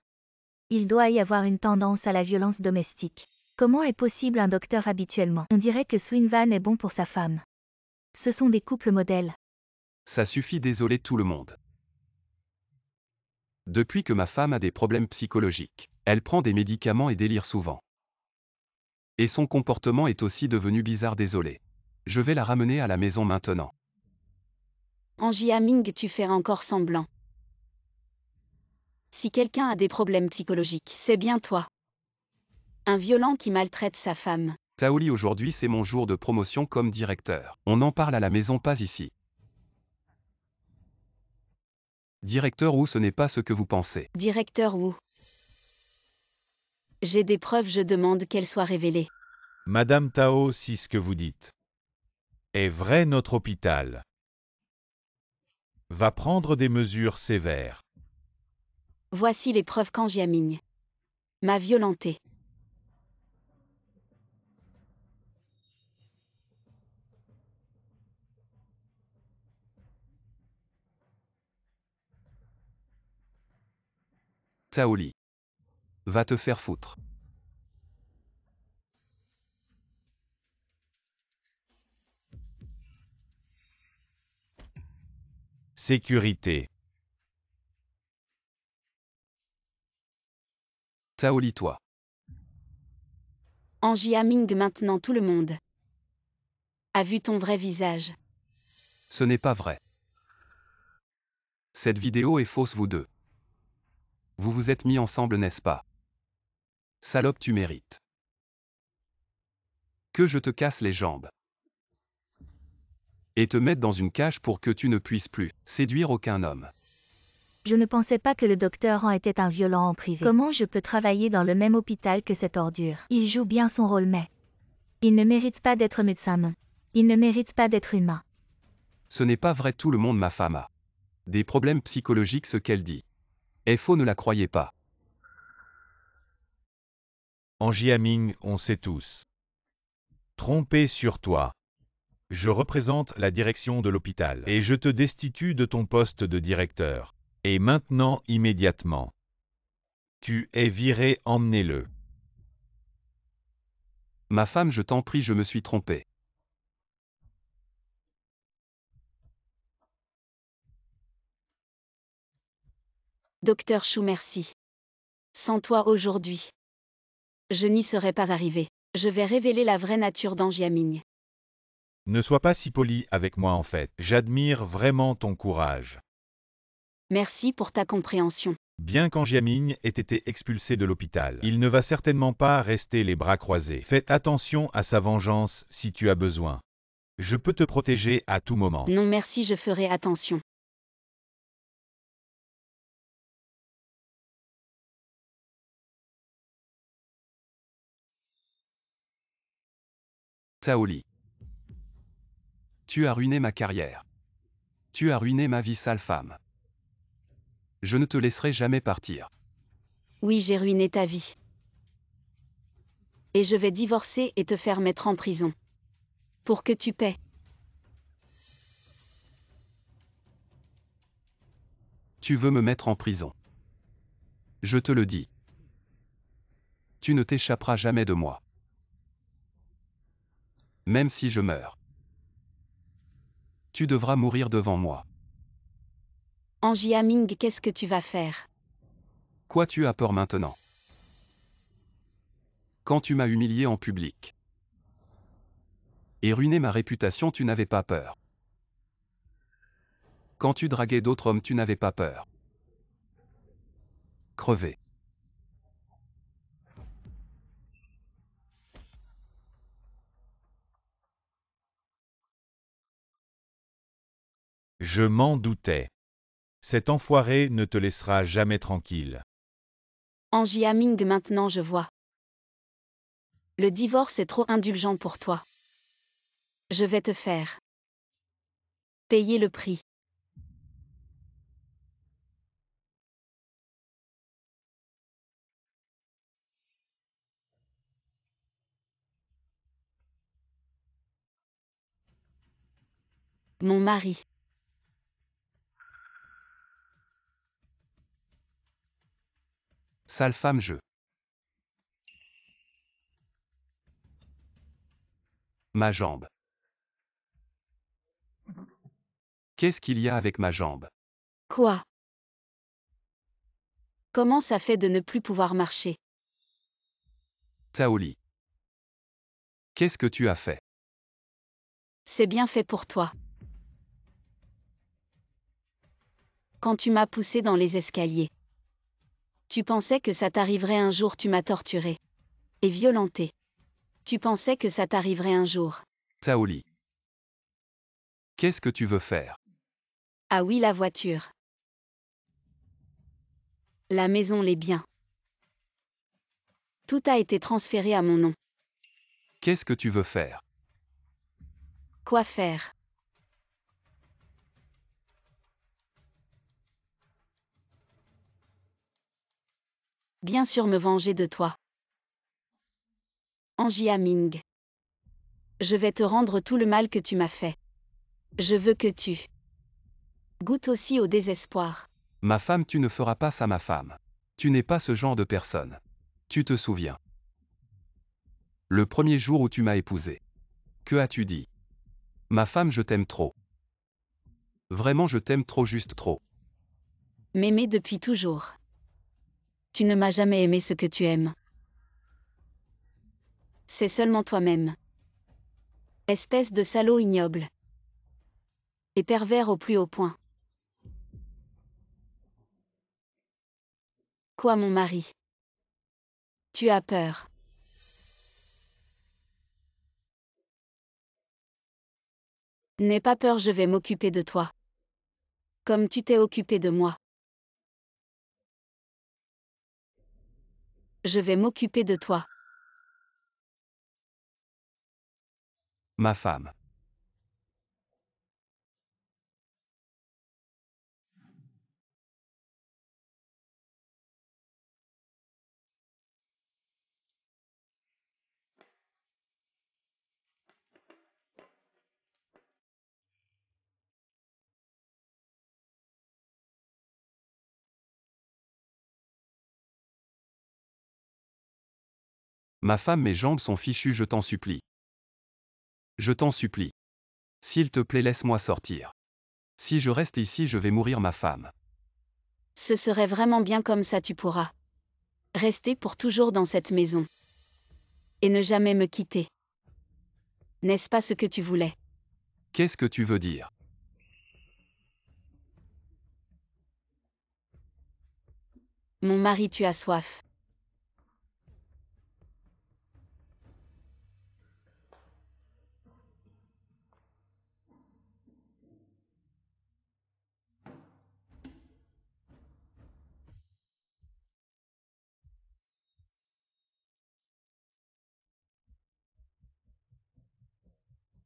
Il doit y avoir une tendance à la violence domestique. Comment est possible un docteur habituellement? On dirait que Swinvan est bon pour sa femme. Ce sont des couples modèles. Ça suffit, désolé tout le monde. Depuis que ma femme a des problèmes psychologiques, elle prend des médicaments et délire souvent. Et son comportement est aussi devenu bizarre, désolé. Je vais la ramener à la maison maintenant. Angie Aming, tu fais encore semblant. Si quelqu'un a des problèmes psychologiques, c'est bien toi. Un violent qui maltraite sa femme. Taoli, aujourd'hui c'est mon jour de promotion comme directeur. On en parle à la maison, pas ici. Directeur Wu, ce n'est pas ce que vous pensez. Directeur Wu. J'ai des preuves, je demande qu'elles soient révélées. Madame Tao, si ce que vous dites est vrai, notre hôpital va prendre des mesures sévères. Voici les preuves qu'Angie Aming m'a violentée. Taoli. Va te faire foutre. Sécurité. Taoli, toi. Angie Aming, maintenant tout le monde a vu ton vrai visage. Ce n'est pas vrai. Cette vidéo est fausse, vous deux. Vous vous êtes mis ensemble, n'est-ce pas? Salope, tu mérites. Que je te casse les jambes. Et te mette dans une cage pour que tu ne puisses plus séduire aucun homme. Je ne pensais pas que le docteur Han était un violent en privé. Comment je peux travailler dans le même hôpital que cette ordure? Il joue bien son rôle, mais il ne mérite pas d'être médecin, non. Il ne mérite pas d'être humain. Ce n'est pas vrai, tout le monde, ma femme a des problèmes psychologiques, ce qu'elle dit est faux, ne la croyez pas. Angie Aming, on sait tous. Trompé sur toi. Je représente la direction de l'hôpital et je te destitue de ton poste de directeur. Et maintenant, immédiatement. Tu es viré, emmenez-le. Ma femme, je t'en prie, je me suis trompé. Docteur Chou, merci. Sans toi aujourd'hui, je n'y serais pas arrivé. Je vais révéler la vraie nature d'Angie Aming. Ne sois pas si poli avec moi en fait. J'admire vraiment ton courage. Merci pour ta compréhension. Bien qu'Angie Aming ait été expulsé de l'hôpital, il ne va certainement pas rester les bras croisés. Fais attention à sa vengeance si tu as besoin. Je peux te protéger à tout moment. Non merci, je ferai attention. Taoli. Tu as ruiné ma carrière. Tu as ruiné ma vie, sale femme. Je ne te laisserai jamais partir. Oui, j'ai ruiné ta vie. Et je vais divorcer et te faire mettre en prison. Pour que tu paies. Tu veux me mettre en prison. Je te le dis. Tu ne t'échapperas jamais de moi. Même si je meurs. Tu devras mourir devant moi. Angie Aming, qu'est-ce que tu vas faire? Quoi, tu as peur maintenant? Quand tu m'as humilié en public et ruiné ma réputation, tu n'avais pas peur. Quand tu draguais d'autres hommes, tu n'avais pas peur. Crever. Je m'en doutais. Cet enfoiré ne te laissera jamais tranquille. Angie Aming, maintenant je vois. Le divorce est trop indulgent pour toi. Je vais te faire payer le prix. Mon mari. Sale femme je. Ma jambe. Qu'est-ce qu'il y a avec ma jambe? Quoi? Comment ça fait de ne plus pouvoir marcher? Taoli. Qu'est-ce que tu as fait? C'est bien fait pour toi. Quand tu m'as poussé dans les escaliers. Tu pensais que ça t'arriverait un jour, tu m'as torturé. Et violenté. Tu pensais que ça t'arriverait un jour. Taoli. Qu'est-ce que tu veux faire? Ah oui, la voiture. La maison, les biens. Tout a été transféré à mon nom. Qu'est-ce que tu veux faire? Quoi faire? Bien sûr me venger de toi. Angia Ming. Je vais te rendre tout le mal que tu m'as fait. Je veux que tu goûtes aussi au désespoir. Ma femme, tu ne feras pas ça, ma femme. Tu n'es pas ce genre de personne. Tu te souviens. Le premier jour où tu m'as épousé. Que as-tu dit? Ma femme, je t'aime trop. Vraiment, je t'aime trop, juste trop. M'aimer depuis toujours. Tu ne m'as jamais aimé ce que tu aimes. C'est seulement toi-même. Espèce de salaud ignoble. Et pervers au plus haut point. Quoi, mon mari? Tu as peur. N'aie pas peur, je vais m'occuper de toi. Comme tu t'es occupé de moi. Je vais m'occuper de toi. Ma femme. Ma femme, mes jambes sont fichues, je t'en supplie. Je t'en supplie. S'il te plaît, laisse-moi sortir. Si je reste ici, je vais mourir, ma femme. Ce serait vraiment bien, comme ça tu pourras rester pour toujours dans cette maison. Et ne jamais me quitter. N'est-ce pas ce que tu voulais? Qu'est-ce que tu veux dire? Mon mari, tu as soif.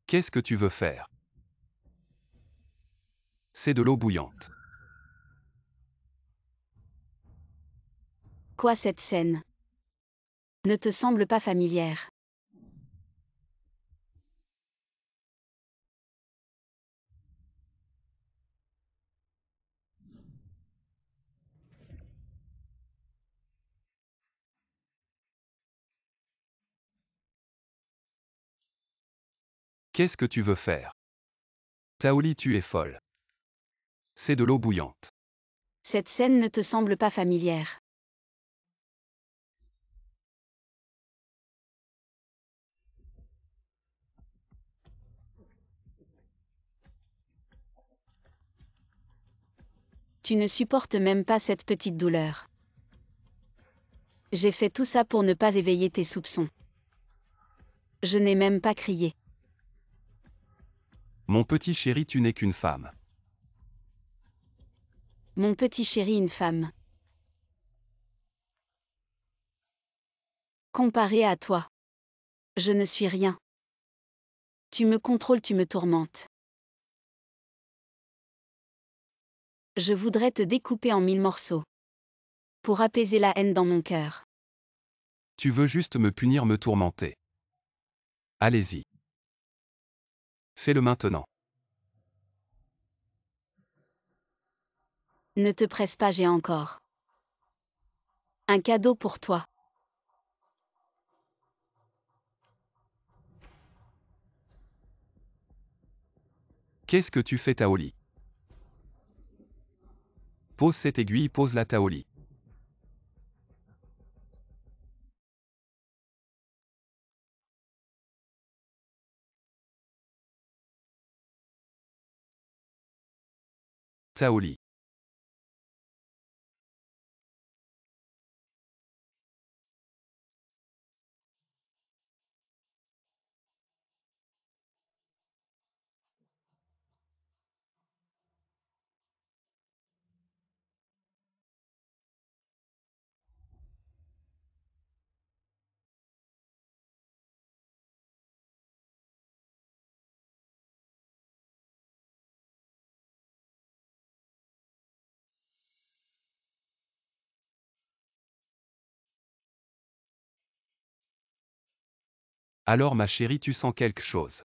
Qu'est-ce que tu veux faire? C'est de l'eau bouillante. Quoi, cette scène ne te semble pas familière? Qu'est-ce que tu veux faire? Taoli, tu es folle. C'est de l'eau bouillante. Cette scène ne te semble pas familière? Tu ne supportes même pas cette petite douleur. J'ai fait tout ça pour ne pas éveiller tes soupçons. Je n'ai même pas crié. Mon petit chéri, tu n'es qu'une femme. Mon petit chéri, une femme. Comparé à toi, je ne suis rien. Tu me contrôles, tu me tourmentes. Je voudrais te découper en 1000 morceaux. Pour apaiser la haine dans mon cœur. Tu veux juste me punir, me tourmenter. Allez-y. Fais-le maintenant. Ne te presse pas, j'ai encore un cadeau pour toi. Qu'est-ce que tu fais, Taoli? Pose cette aiguille, pose-la, Taoli. Taoli. Alors ma chérie, tu sens quelque chose?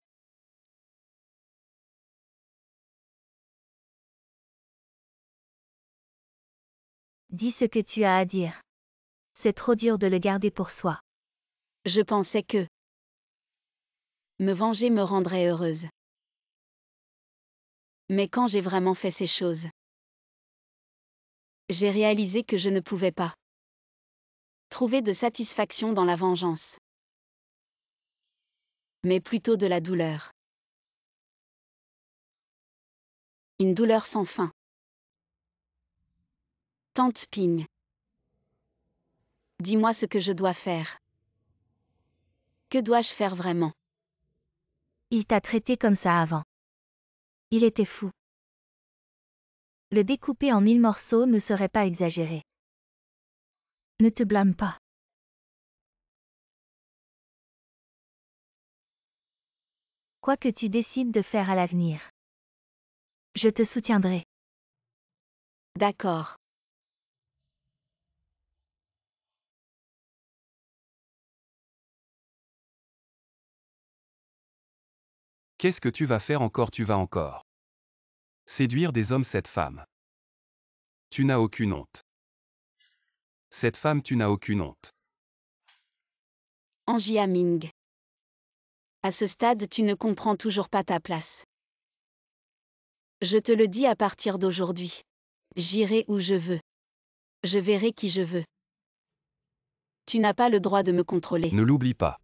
Dis ce que tu as à dire. C'est trop dur de le garder pour soi. Je pensais que me venger me rendrait heureuse. Mais quand j'ai vraiment fait ces choses, j'ai réalisé que je ne pouvais pas trouver de satisfaction dans la vengeance, mais plutôt de la douleur. Une douleur sans fin. Tante Ping. Dis-moi ce que je dois faire. Que dois-je faire vraiment? Il t'a traité comme ça avant. Il était fou. Le découper en 1000 morceaux ne serait pas exagéré. Ne te blâme pas. Quoi que tu décides de faire à l'avenir, je te soutiendrai. D'accord. Qu'est-ce que tu vas faire encore? Tu vas encore séduire des hommes, cette femme. Tu n'as aucune honte. Cette femme, tu n'as aucune honte. Angia Ming. À ce stade, tu ne comprends toujours pas ta place. Je te le dis à partir d'aujourd'hui. J'irai où je veux. Je verrai qui je veux. Tu n'as pas le droit de me contrôler. Ne l'oublie pas.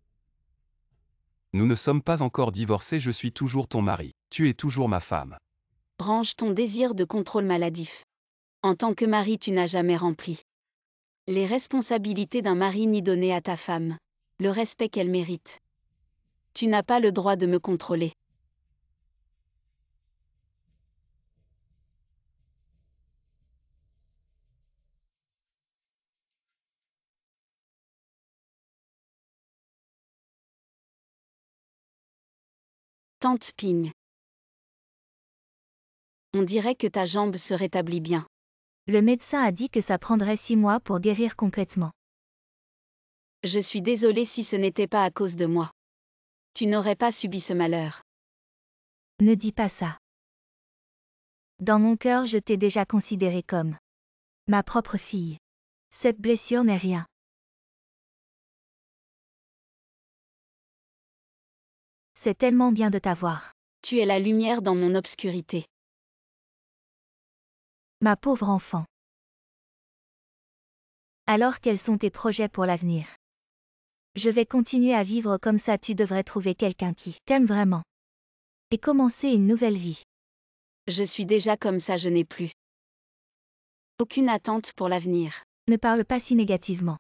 Nous ne sommes pas encore divorcés, je suis toujours ton mari. Tu es toujours ma femme. Range ton désir de contrôle maladif. En tant que mari, tu n'as jamais rempli les responsabilités d'un mari ni donné à ta femme le respect qu'elle mérite. Tu n'as pas le droit de me contrôler. Tante Ping. On dirait que ta jambe se rétablit bien. Le médecin a dit que ça prendrait 6 mois pour guérir complètement. Je suis désolée si ce n'était pas à cause de moi. Tu n'aurais pas subi ce malheur. Ne dis pas ça. Dans mon cœur, je t'ai déjà considérée comme ma propre fille. Cette blessure n'est rien. C'est tellement bien de t'avoir. Tu es la lumière dans mon obscurité. Ma pauvre enfant. Alors quels sont tes projets pour l'avenir? Je vais continuer à vivre comme ça, tu devrais trouver quelqu'un qui t'aime vraiment. Et commencer une nouvelle vie. Je suis déjà comme ça, je n'ai plus aucune attente pour l'avenir. Ne parle pas si négativement.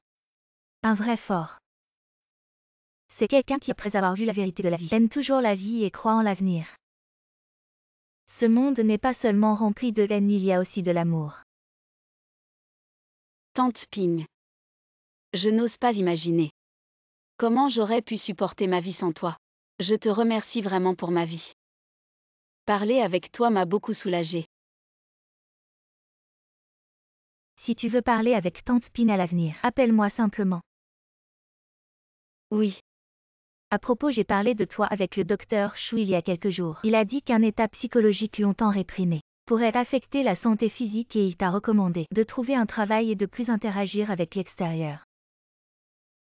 Un vrai fort. C'est quelqu'un qui, après avoir vu la vérité de la vie, aime toujours la vie et croit en l'avenir. Ce monde n'est pas seulement rempli de haine, il y a aussi de l'amour. Tante Ping. Je n'ose pas imaginer comment j'aurais pu supporter ma vie sans toi. Je te remercie vraiment pour ma vie. Parler avec toi m'a beaucoup soulagée. Si tu veux parler avec Tante Ping à l'avenir, appelle-moi simplement. Oui. À propos, j'ai parlé de toi avec le docteur Chou il y a quelques jours. Il a dit qu'un état psychologique longtemps réprimé pourrait affecter la santé physique et il t'a recommandé de trouver un travail et de plus interagir avec l'extérieur.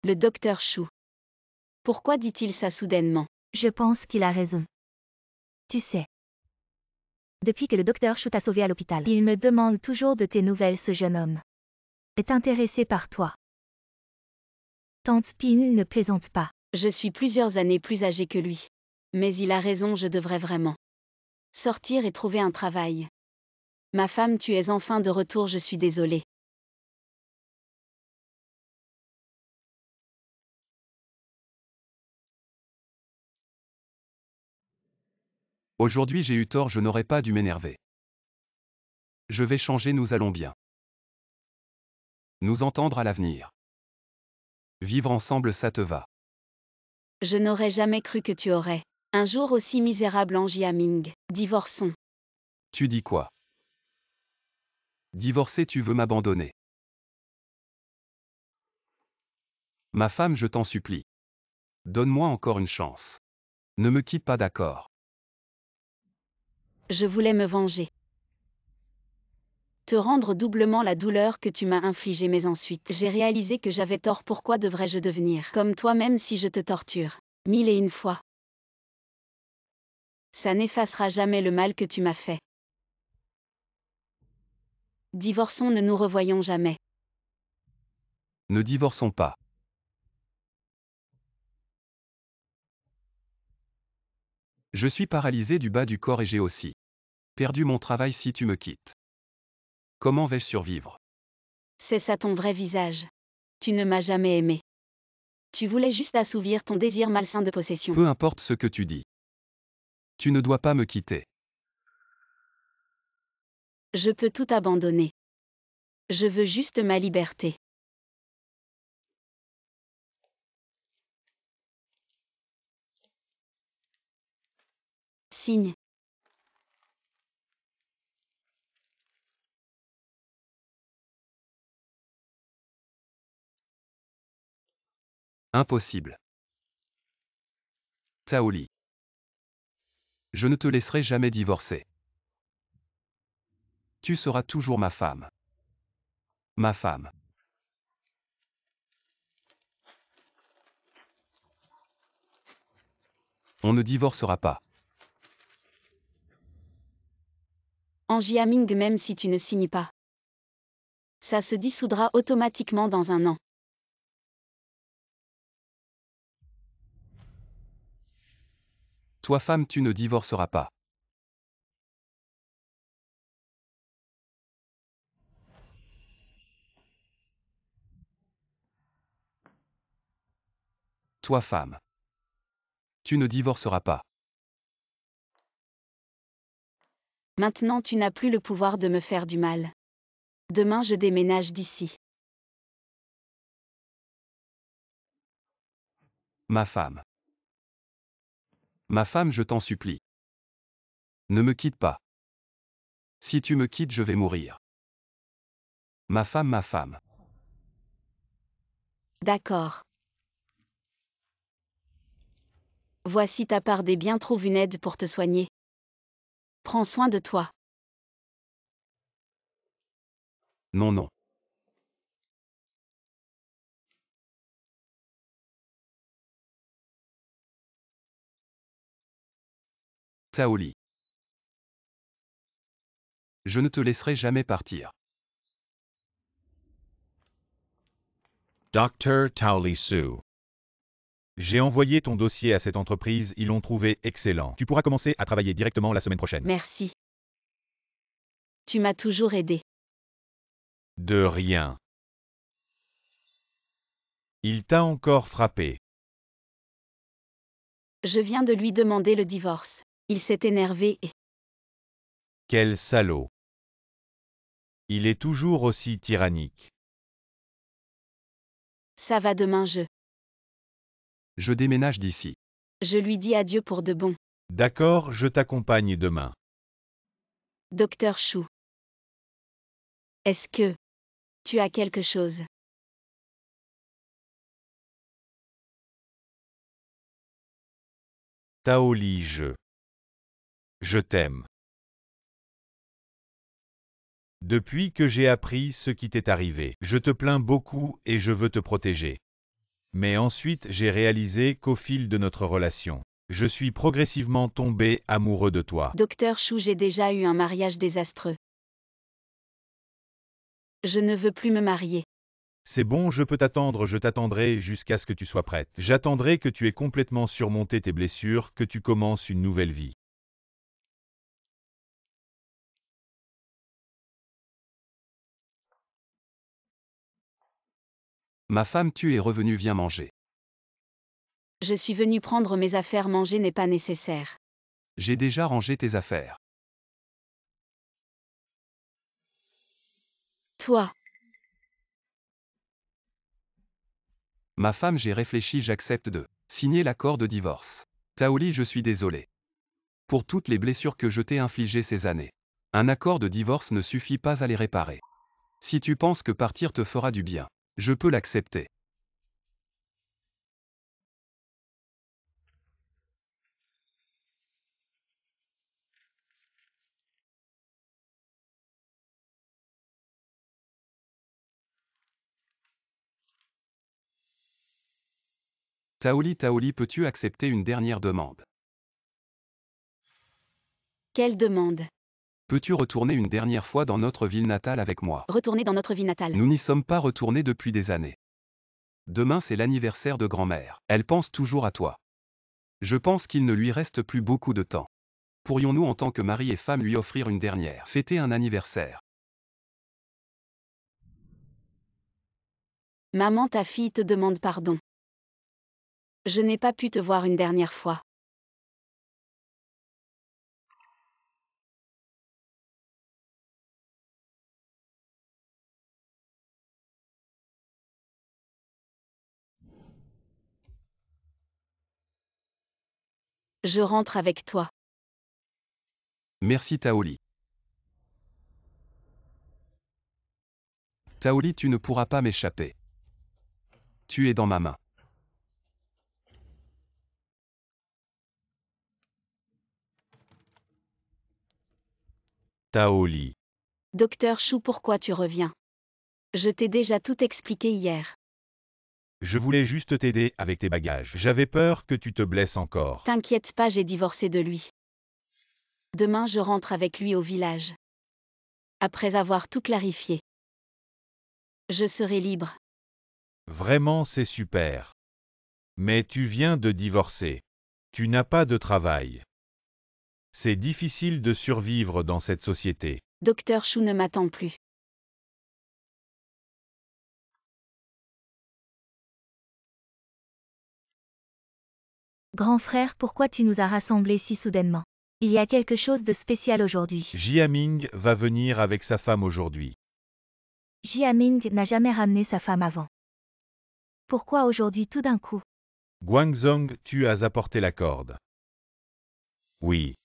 Le docteur Chou. Pourquoi dit-il ça soudainement? Je pense qu'il a raison. Tu sais. Depuis que le docteur Chou t'a sauvé à l'hôpital, il me demande toujours de tes nouvelles. Ce jeune homme est intéressé par toi. Tante Pin ne plaisante pas. Je suis plusieurs années plus âgée que lui. Mais il a raison, je devrais vraiment sortir et trouver un travail. Ma femme, tu es enfin de retour, je suis désolée. Aujourd'hui j'ai eu tort, je n'aurais pas dû m'énerver. Je vais changer, nous allons bien nous entendre à l'avenir. Vivre ensemble, ça te va. Je n'aurais jamais cru que tu aurais un jour aussi misérable. En Jiaming. Divorçons. Tu dis quoi? Divorcer, tu veux m'abandonner? Ma femme, je t'en supplie. Donne-moi encore une chance. Ne me quitte pas, d'accord? Je voulais me venger. Te rendre doublement la douleur que tu m'as infligée, mais ensuite j'ai réalisé que j'avais tort. Pourquoi devrais-je devenir comme toi même si je te torture 1001 fois? Ça n'effacera jamais le mal que tu m'as fait. Divorçons, ne nous revoyons jamais. Ne divorçons pas. Je suis paralysé du bas du corps et j'ai aussi perdu mon travail. Si tu me quittes, comment vais-je survivre? C'est ça ton vrai visage. Tu ne m'as jamais aimé. Tu voulais juste assouvir ton désir malsain de possession. Peu importe ce que tu dis. Tu ne dois pas me quitter. Je peux tout abandonner. Je veux juste ma liberté. Signe. Impossible. Taoli. Je ne te laisserai jamais divorcer. Tu seras toujours ma femme. Ma femme. On ne divorcera pas. En Jiaming, même si tu ne signes pas. Ça se dissoudra automatiquement dans un an. Toi femme, tu ne divorceras pas. Toi femme. Tu ne divorceras pas. Maintenant tu n'as plus le pouvoir de me faire du mal. Demain je déménage d'ici. Ma femme. Ma femme, je t'en supplie. Ne me quitte pas. Si tu me quittes, je vais mourir. Ma femme, ma femme. D'accord. Voici ta part des biens, trouve une aide pour te soigner. Prends soin de toi. Non, non. Taoli. Je ne te laisserai jamais partir. Dr. Taoli Su. J'ai envoyé ton dossier à cette entreprise, ils l'ont trouvé excellent. Tu pourras commencer à travailler directement la semaine prochaine. Merci. Tu m'as toujours aidé. De rien. Il t'a encore frappé. Je viens de lui demander le divorce. Il s'est énervé et... Quel salaud. Il est toujours aussi tyrannique. Ça va demain Je déménage d'ici. Je lui dis adieu pour de bon. D'accord, je t'accompagne demain. Docteur Chou. Est-ce que tu as quelque chose? Taoli, je t'aime. Depuis que j'ai appris ce qui t'est arrivé, je te plains beaucoup et je veux te protéger. Mais ensuite j'ai réalisé qu'au fil de notre relation, je suis progressivement tombé amoureux de toi. Docteur Chou, j'ai déjà eu un mariage désastreux. Je ne veux plus me marier. C'est bon, je peux t'attendre, je t'attendrai jusqu'à ce que tu sois prête. J'attendrai que tu aies complètement surmonté tes blessures, que tu commences une nouvelle vie. Ma femme, tu es revenue, viens manger. Je suis venu prendre mes affaires, manger n'est pas nécessaire. J'ai déjà rangé tes affaires. Toi, Ma femme, j'ai réfléchi, j'accepte de signer l'accord de divorce. Taoli, je suis désolé. Pour toutes les blessures que je t'ai infligées ces années. Un accord de divorce ne suffit pas à les réparer. Si tu penses que partir te fera du bien, je peux l'accepter. Taoli, peux-tu accepter une dernière demande? quelle demande? Peux-tu retourner une dernière fois dans notre ville natale avec moi? Retourner dans notre ville natale. Nous n'y sommes pas retournés depuis des années. Demain c'est l'anniversaire de grand-mère. Elle pense toujours à toi. Je pense qu'il ne lui reste plus beaucoup de temps. Pourrions-nous en tant que mari et femme lui offrir une dernière, fêter un anniversaire? Maman, ta fille te demande pardon. Je n'ai pas pu te voir une dernière fois. Je rentre avec toi. Merci Taoli. Taoli, tu ne pourras pas m'échapper. Tu es dans ma main. Taoli. Docteur Chou, pourquoi tu reviens? Je t'ai déjà tout expliqué hier. Je voulais juste t'aider avec tes bagages. J'avais peur que tu te blesses encore. T'inquiète pas, j'ai divorcé de lui. Demain, je rentre avec lui au village. Après avoir tout clarifié. Je serai libre. Vraiment, c'est super. Mais tu viens de divorcer. Tu n'as pas de travail. C'est difficile de survivre dans cette société. Docteur Chou ne m'attend plus. Grand frère, pourquoi tu nous as rassemblés si soudainement? Il y a quelque chose de spécial aujourd'hui. Jiaming va venir avec sa femme aujourd'hui. Jiaming n'a jamais ramené sa femme avant. Pourquoi aujourd'hui tout d'un coup? Guangzong, tu as apporté la corde. Oui.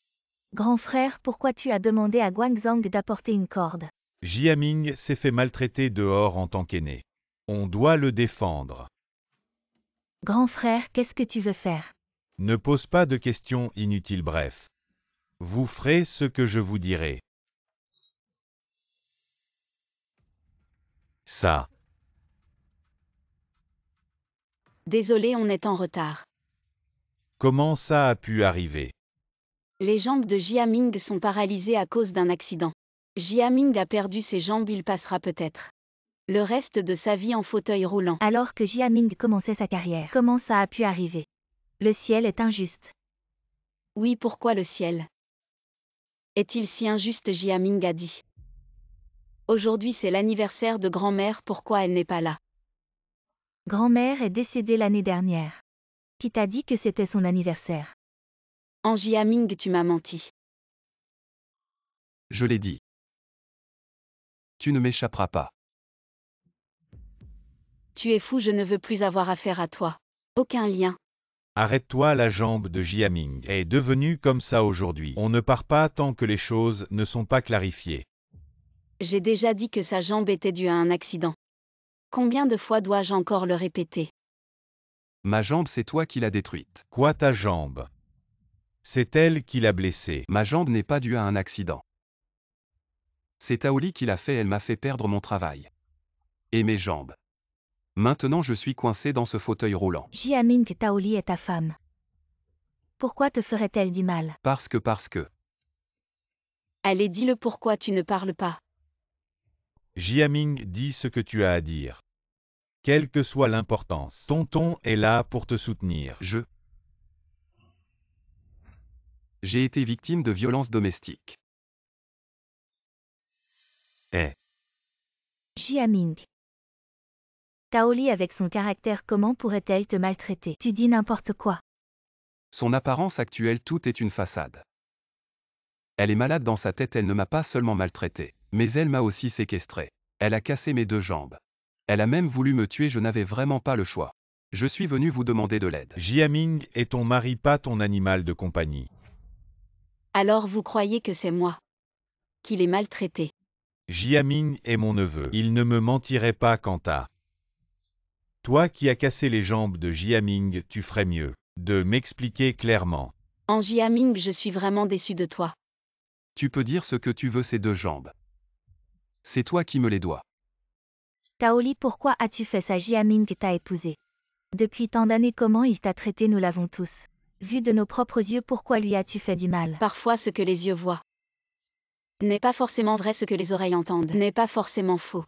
Grand frère, pourquoi tu as demandé à Guangzong d'apporter une corde? Jiaming s'est fait maltraiter dehors en tant qu'aîné. On doit le défendre. Grand frère, qu'est-ce que tu veux faire? Ne pose pas de questions inutiles, bref. Vous ferez ce que je vous dirai. Ça. Désolé, on est en retard. Comment ça a pu arriver? Les jambes de Jiaming sont paralysées à cause d'un accident. Jiaming a perdu ses jambes, il passera peut-être le reste de sa vie en fauteuil roulant. Alors que Jiaming commençait sa carrière, comment ça a pu arriver? Le ciel est injuste. Oui, pourquoi le ciel est-il si injuste? Jiaming a dit. Aujourd'hui c'est l'anniversaire de grand-mère, pourquoi elle n'est pas là? Grand-mère est décédée l'année dernière. Qui t'a dit que c'était son anniversaire? En Jiaming, tu m'as menti. Je l'ai dit. Tu ne m'échapperas pas. Tu es fou, je ne veux plus avoir affaire à toi. Aucun lien. Arrête-toi, la jambe de Jiaming est devenue comme ça aujourd'hui. On ne part pas tant que les choses ne sont pas clarifiées. J'ai déjà dit que sa jambe était due à un accident. Combien de fois dois-je encore le répéter? Ma jambe, c'est toi qui l'as détruite. Quoi, ta jambe? C'est elle qui l'a blessée. Ma jambe n'est pas due à un accident. C'est Taoli qui l'a fait, elle m'a fait perdre mon travail. Et mes jambes. Maintenant je suis coincé dans ce fauteuil roulant. Jiaming Taoli est ta femme. Pourquoi te ferait-elle du mal? Parce que. Allez, dis-le pourquoi tu ne parles pas. Jiaming, dis ce que tu as à dire. Quelle que soit l'importance, tonton est là pour te soutenir. J'ai été victime de violences domestiques. Jiaming. Taoli avec son caractère, comment pourrait-elle te maltraiter? Tu dis n'importe quoi. Son apparence actuelle, tout est une façade. Elle est malade dans sa tête, elle ne m'a pas seulement maltraité, mais elle m'a aussi séquestré. Elle a cassé mes 2 jambes. Elle a même voulu me tuer, je n'avais vraiment pas le choix. Je suis venu vous demander de l'aide. Jiaming est ton mari, pas ton animal de compagnie. Alors vous croyez que c'est moi qui l'ai maltraité? Jiaming est mon neveu. Il ne me mentirait pas quant à... Toi qui as cassé les jambes de Jiaming, tu ferais mieux de m'expliquer clairement. En Jiaming, je suis vraiment déçu de toi. Tu peux dire ce que tu veux, ces 2 jambes. C'est toi qui me les dois. Taoli, pourquoi as-tu fait ça? Jiaming t'a épousé. Depuis tant d'années, comment il t'a traité, nous l'avons tous vu de nos propres yeux, pourquoi lui as-tu fait du mal? Parfois ce que les yeux voient n'est pas forcément vrai, ce que les oreilles entendent n'est pas forcément faux.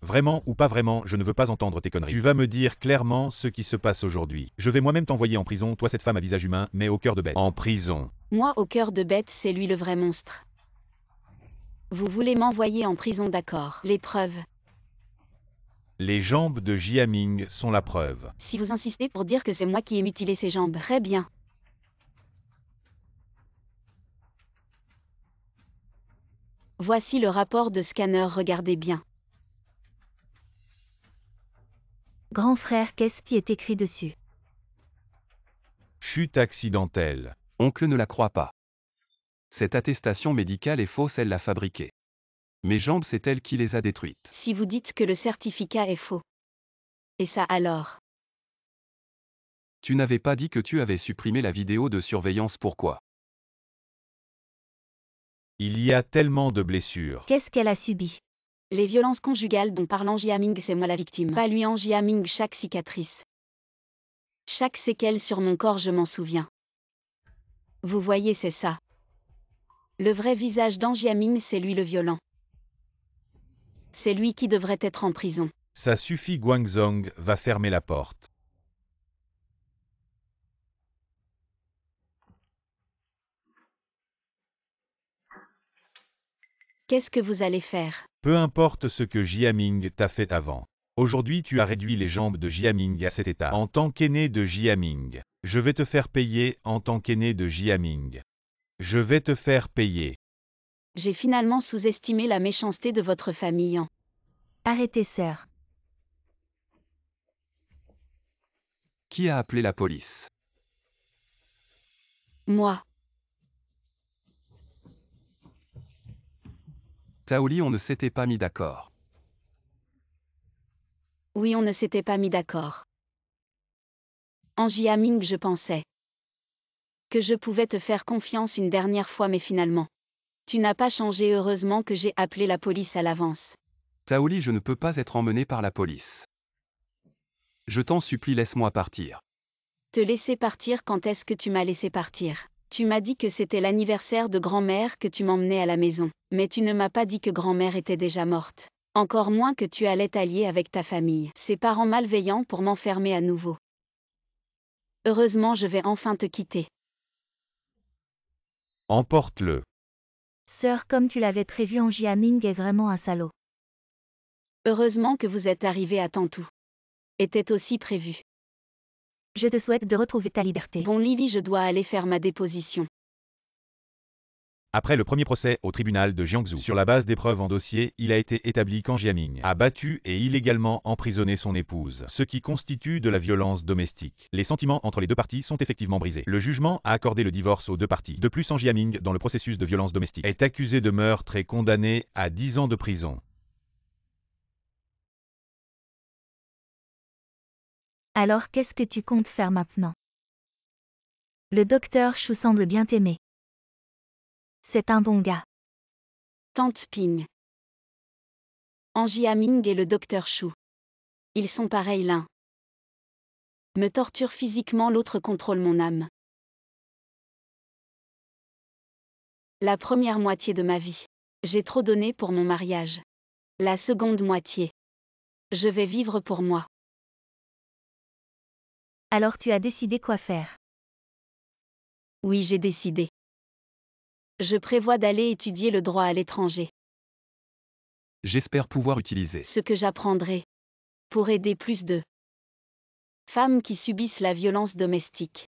Vraiment ou pas vraiment, je ne veux pas entendre tes conneries. Tu vas me dire clairement ce qui se passe aujourd'hui. Je vais moi-même t'envoyer en prison, toi cette femme à visage humain, mais au cœur de bête. En prison. Moi au cœur de bête, c'est lui le vrai monstre. Vous voulez m'envoyer en prison, d'accord. Les preuves. Les jambes de Jiaming sont la preuve. Si vous insistez pour dire que c'est moi qui ai mutilé ses jambes, très bien. Voici le rapport de scanner, regardez bien. Grand frère, qu'est-ce qui est écrit dessus? Chute accidentelle. Oncle ne la croit pas. Cette attestation médicale est fausse, elle l'a fabriquée. Mes jambes, c'est elle qui les a détruites. Si vous dites que le certificat est faux. Et ça alors? Tu n'avais pas dit que tu avais supprimé la vidéo de surveillance, pourquoi? Il y a tellement de blessures. Qu'est-ce qu'elle a subi? Les violences conjugales dont parle en Jiaming, c'est moi la victime. Pas lui. En Jiaming, chaque cicatrice, chaque séquelle sur mon corps, je m'en souviens. Vous voyez, c'est ça. Le vrai visage d'An Jiaming, c'est lui le violent. C'est lui qui devrait être en prison. Ça suffit, Guangzong va fermer la porte. Qu'est-ce que vous allez faire? Peu importe ce que Jiaming t'a fait avant. Aujourd'hui, tu as réduit les jambes de Jiaming à cet état. En tant qu'aîné de Jiaming, je vais te faire payer en tant qu'aîné de Jiaming. Je vais te faire payer. J'ai finalement sous-estimé la méchanceté de votre famille. Arrêtez, sœur. Qui a appelé la police? Moi. Taoli, on ne s'était pas mis d'accord. Oui, on ne s'était pas mis d'accord. En Jiaming, je pensais que je pouvais te faire confiance une dernière fois, mais finalement, tu n'as pas changé. Heureusement que j'ai appelé la police à l'avance. Taoli, je ne peux pas être emmené par la police. Je t'en supplie, laisse-moi partir. Te laisser partir? Quand est-ce que tu m'as laissé partir? Tu m'as dit que c'était l'anniversaire de grand-mère, que tu m'emmenais à la maison. Mais tu ne m'as pas dit que grand-mère était déjà morte. Encore moins que tu allais t'allier avec ta famille. Ces parents malveillants pour m'enfermer à nouveau. Heureusement, je vais enfin te quitter. Emporte-le. Sœur, comme tu l'avais prévu, en Jiaming est vraiment un salaud. Heureusement que vous êtes arrivé à temps, tout était aussi prévu. Je te souhaite de retrouver ta liberté. Bon Lily, je dois aller faire ma déposition. Après le premier procès au tribunal de Jiangsu, sur la base des preuves en dossier, il a été établi qu'An Jiaming a battu et illégalement emprisonné son épouse, ce qui constitue de la violence domestique. Les sentiments entre les 2 parties sont effectivement brisés. Le jugement a accordé le divorce aux 2 parties. De plus, An Jiaming, dans le processus de violence domestique, est accusé de meurtre et condamné à 10 ans de prison. Alors qu'est-ce que tu comptes faire maintenant? Le docteur Chou semble bien t'aimer. C'est un bon gars. Tante Ping. Angie Haming et le docteur Chou. Ils sont pareils l'un. Me torture physiquement, l'autre contrôle mon âme. La première moitié de ma vie. J'ai trop donné pour mon mariage. La seconde moitié. Je vais vivre pour moi. Alors tu as décidé quoi faire? Oui, j'ai décidé. Je prévois d'aller étudier le droit à l'étranger. J'espère pouvoir utiliser Ce que j'apprendrai pour aider plus de femmes qui subissent la violence domestique.